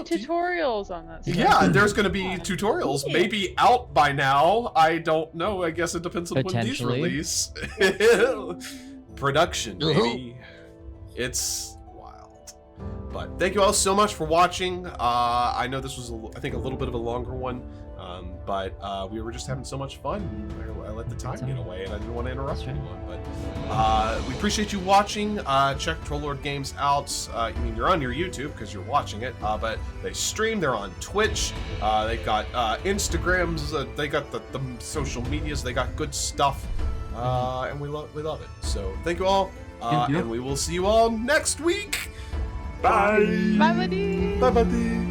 tutorials on that stuff. Yeah, there's going to be tutorials. Yeah. Maybe out by now. I don't know. I guess it depends on when these Potentially. release. Production, baby. It's wild. But thank you all so much for watching. I know this was, I think, a little bit of a longer one. But we were just having so much fun. I let the time get away, and I didn't want to interrupt That's right. anyone. But we appreciate you watching. Check Trollord Games out. I mean, you're on your YouTube because you're watching it, but they stream. They're on Twitch. They've got Instagrams. They got the social medias. They got good stuff, and we love it. So thank you all, Thank you. and we will see you all next week. Bye. Bye, buddy. Bye, buddy.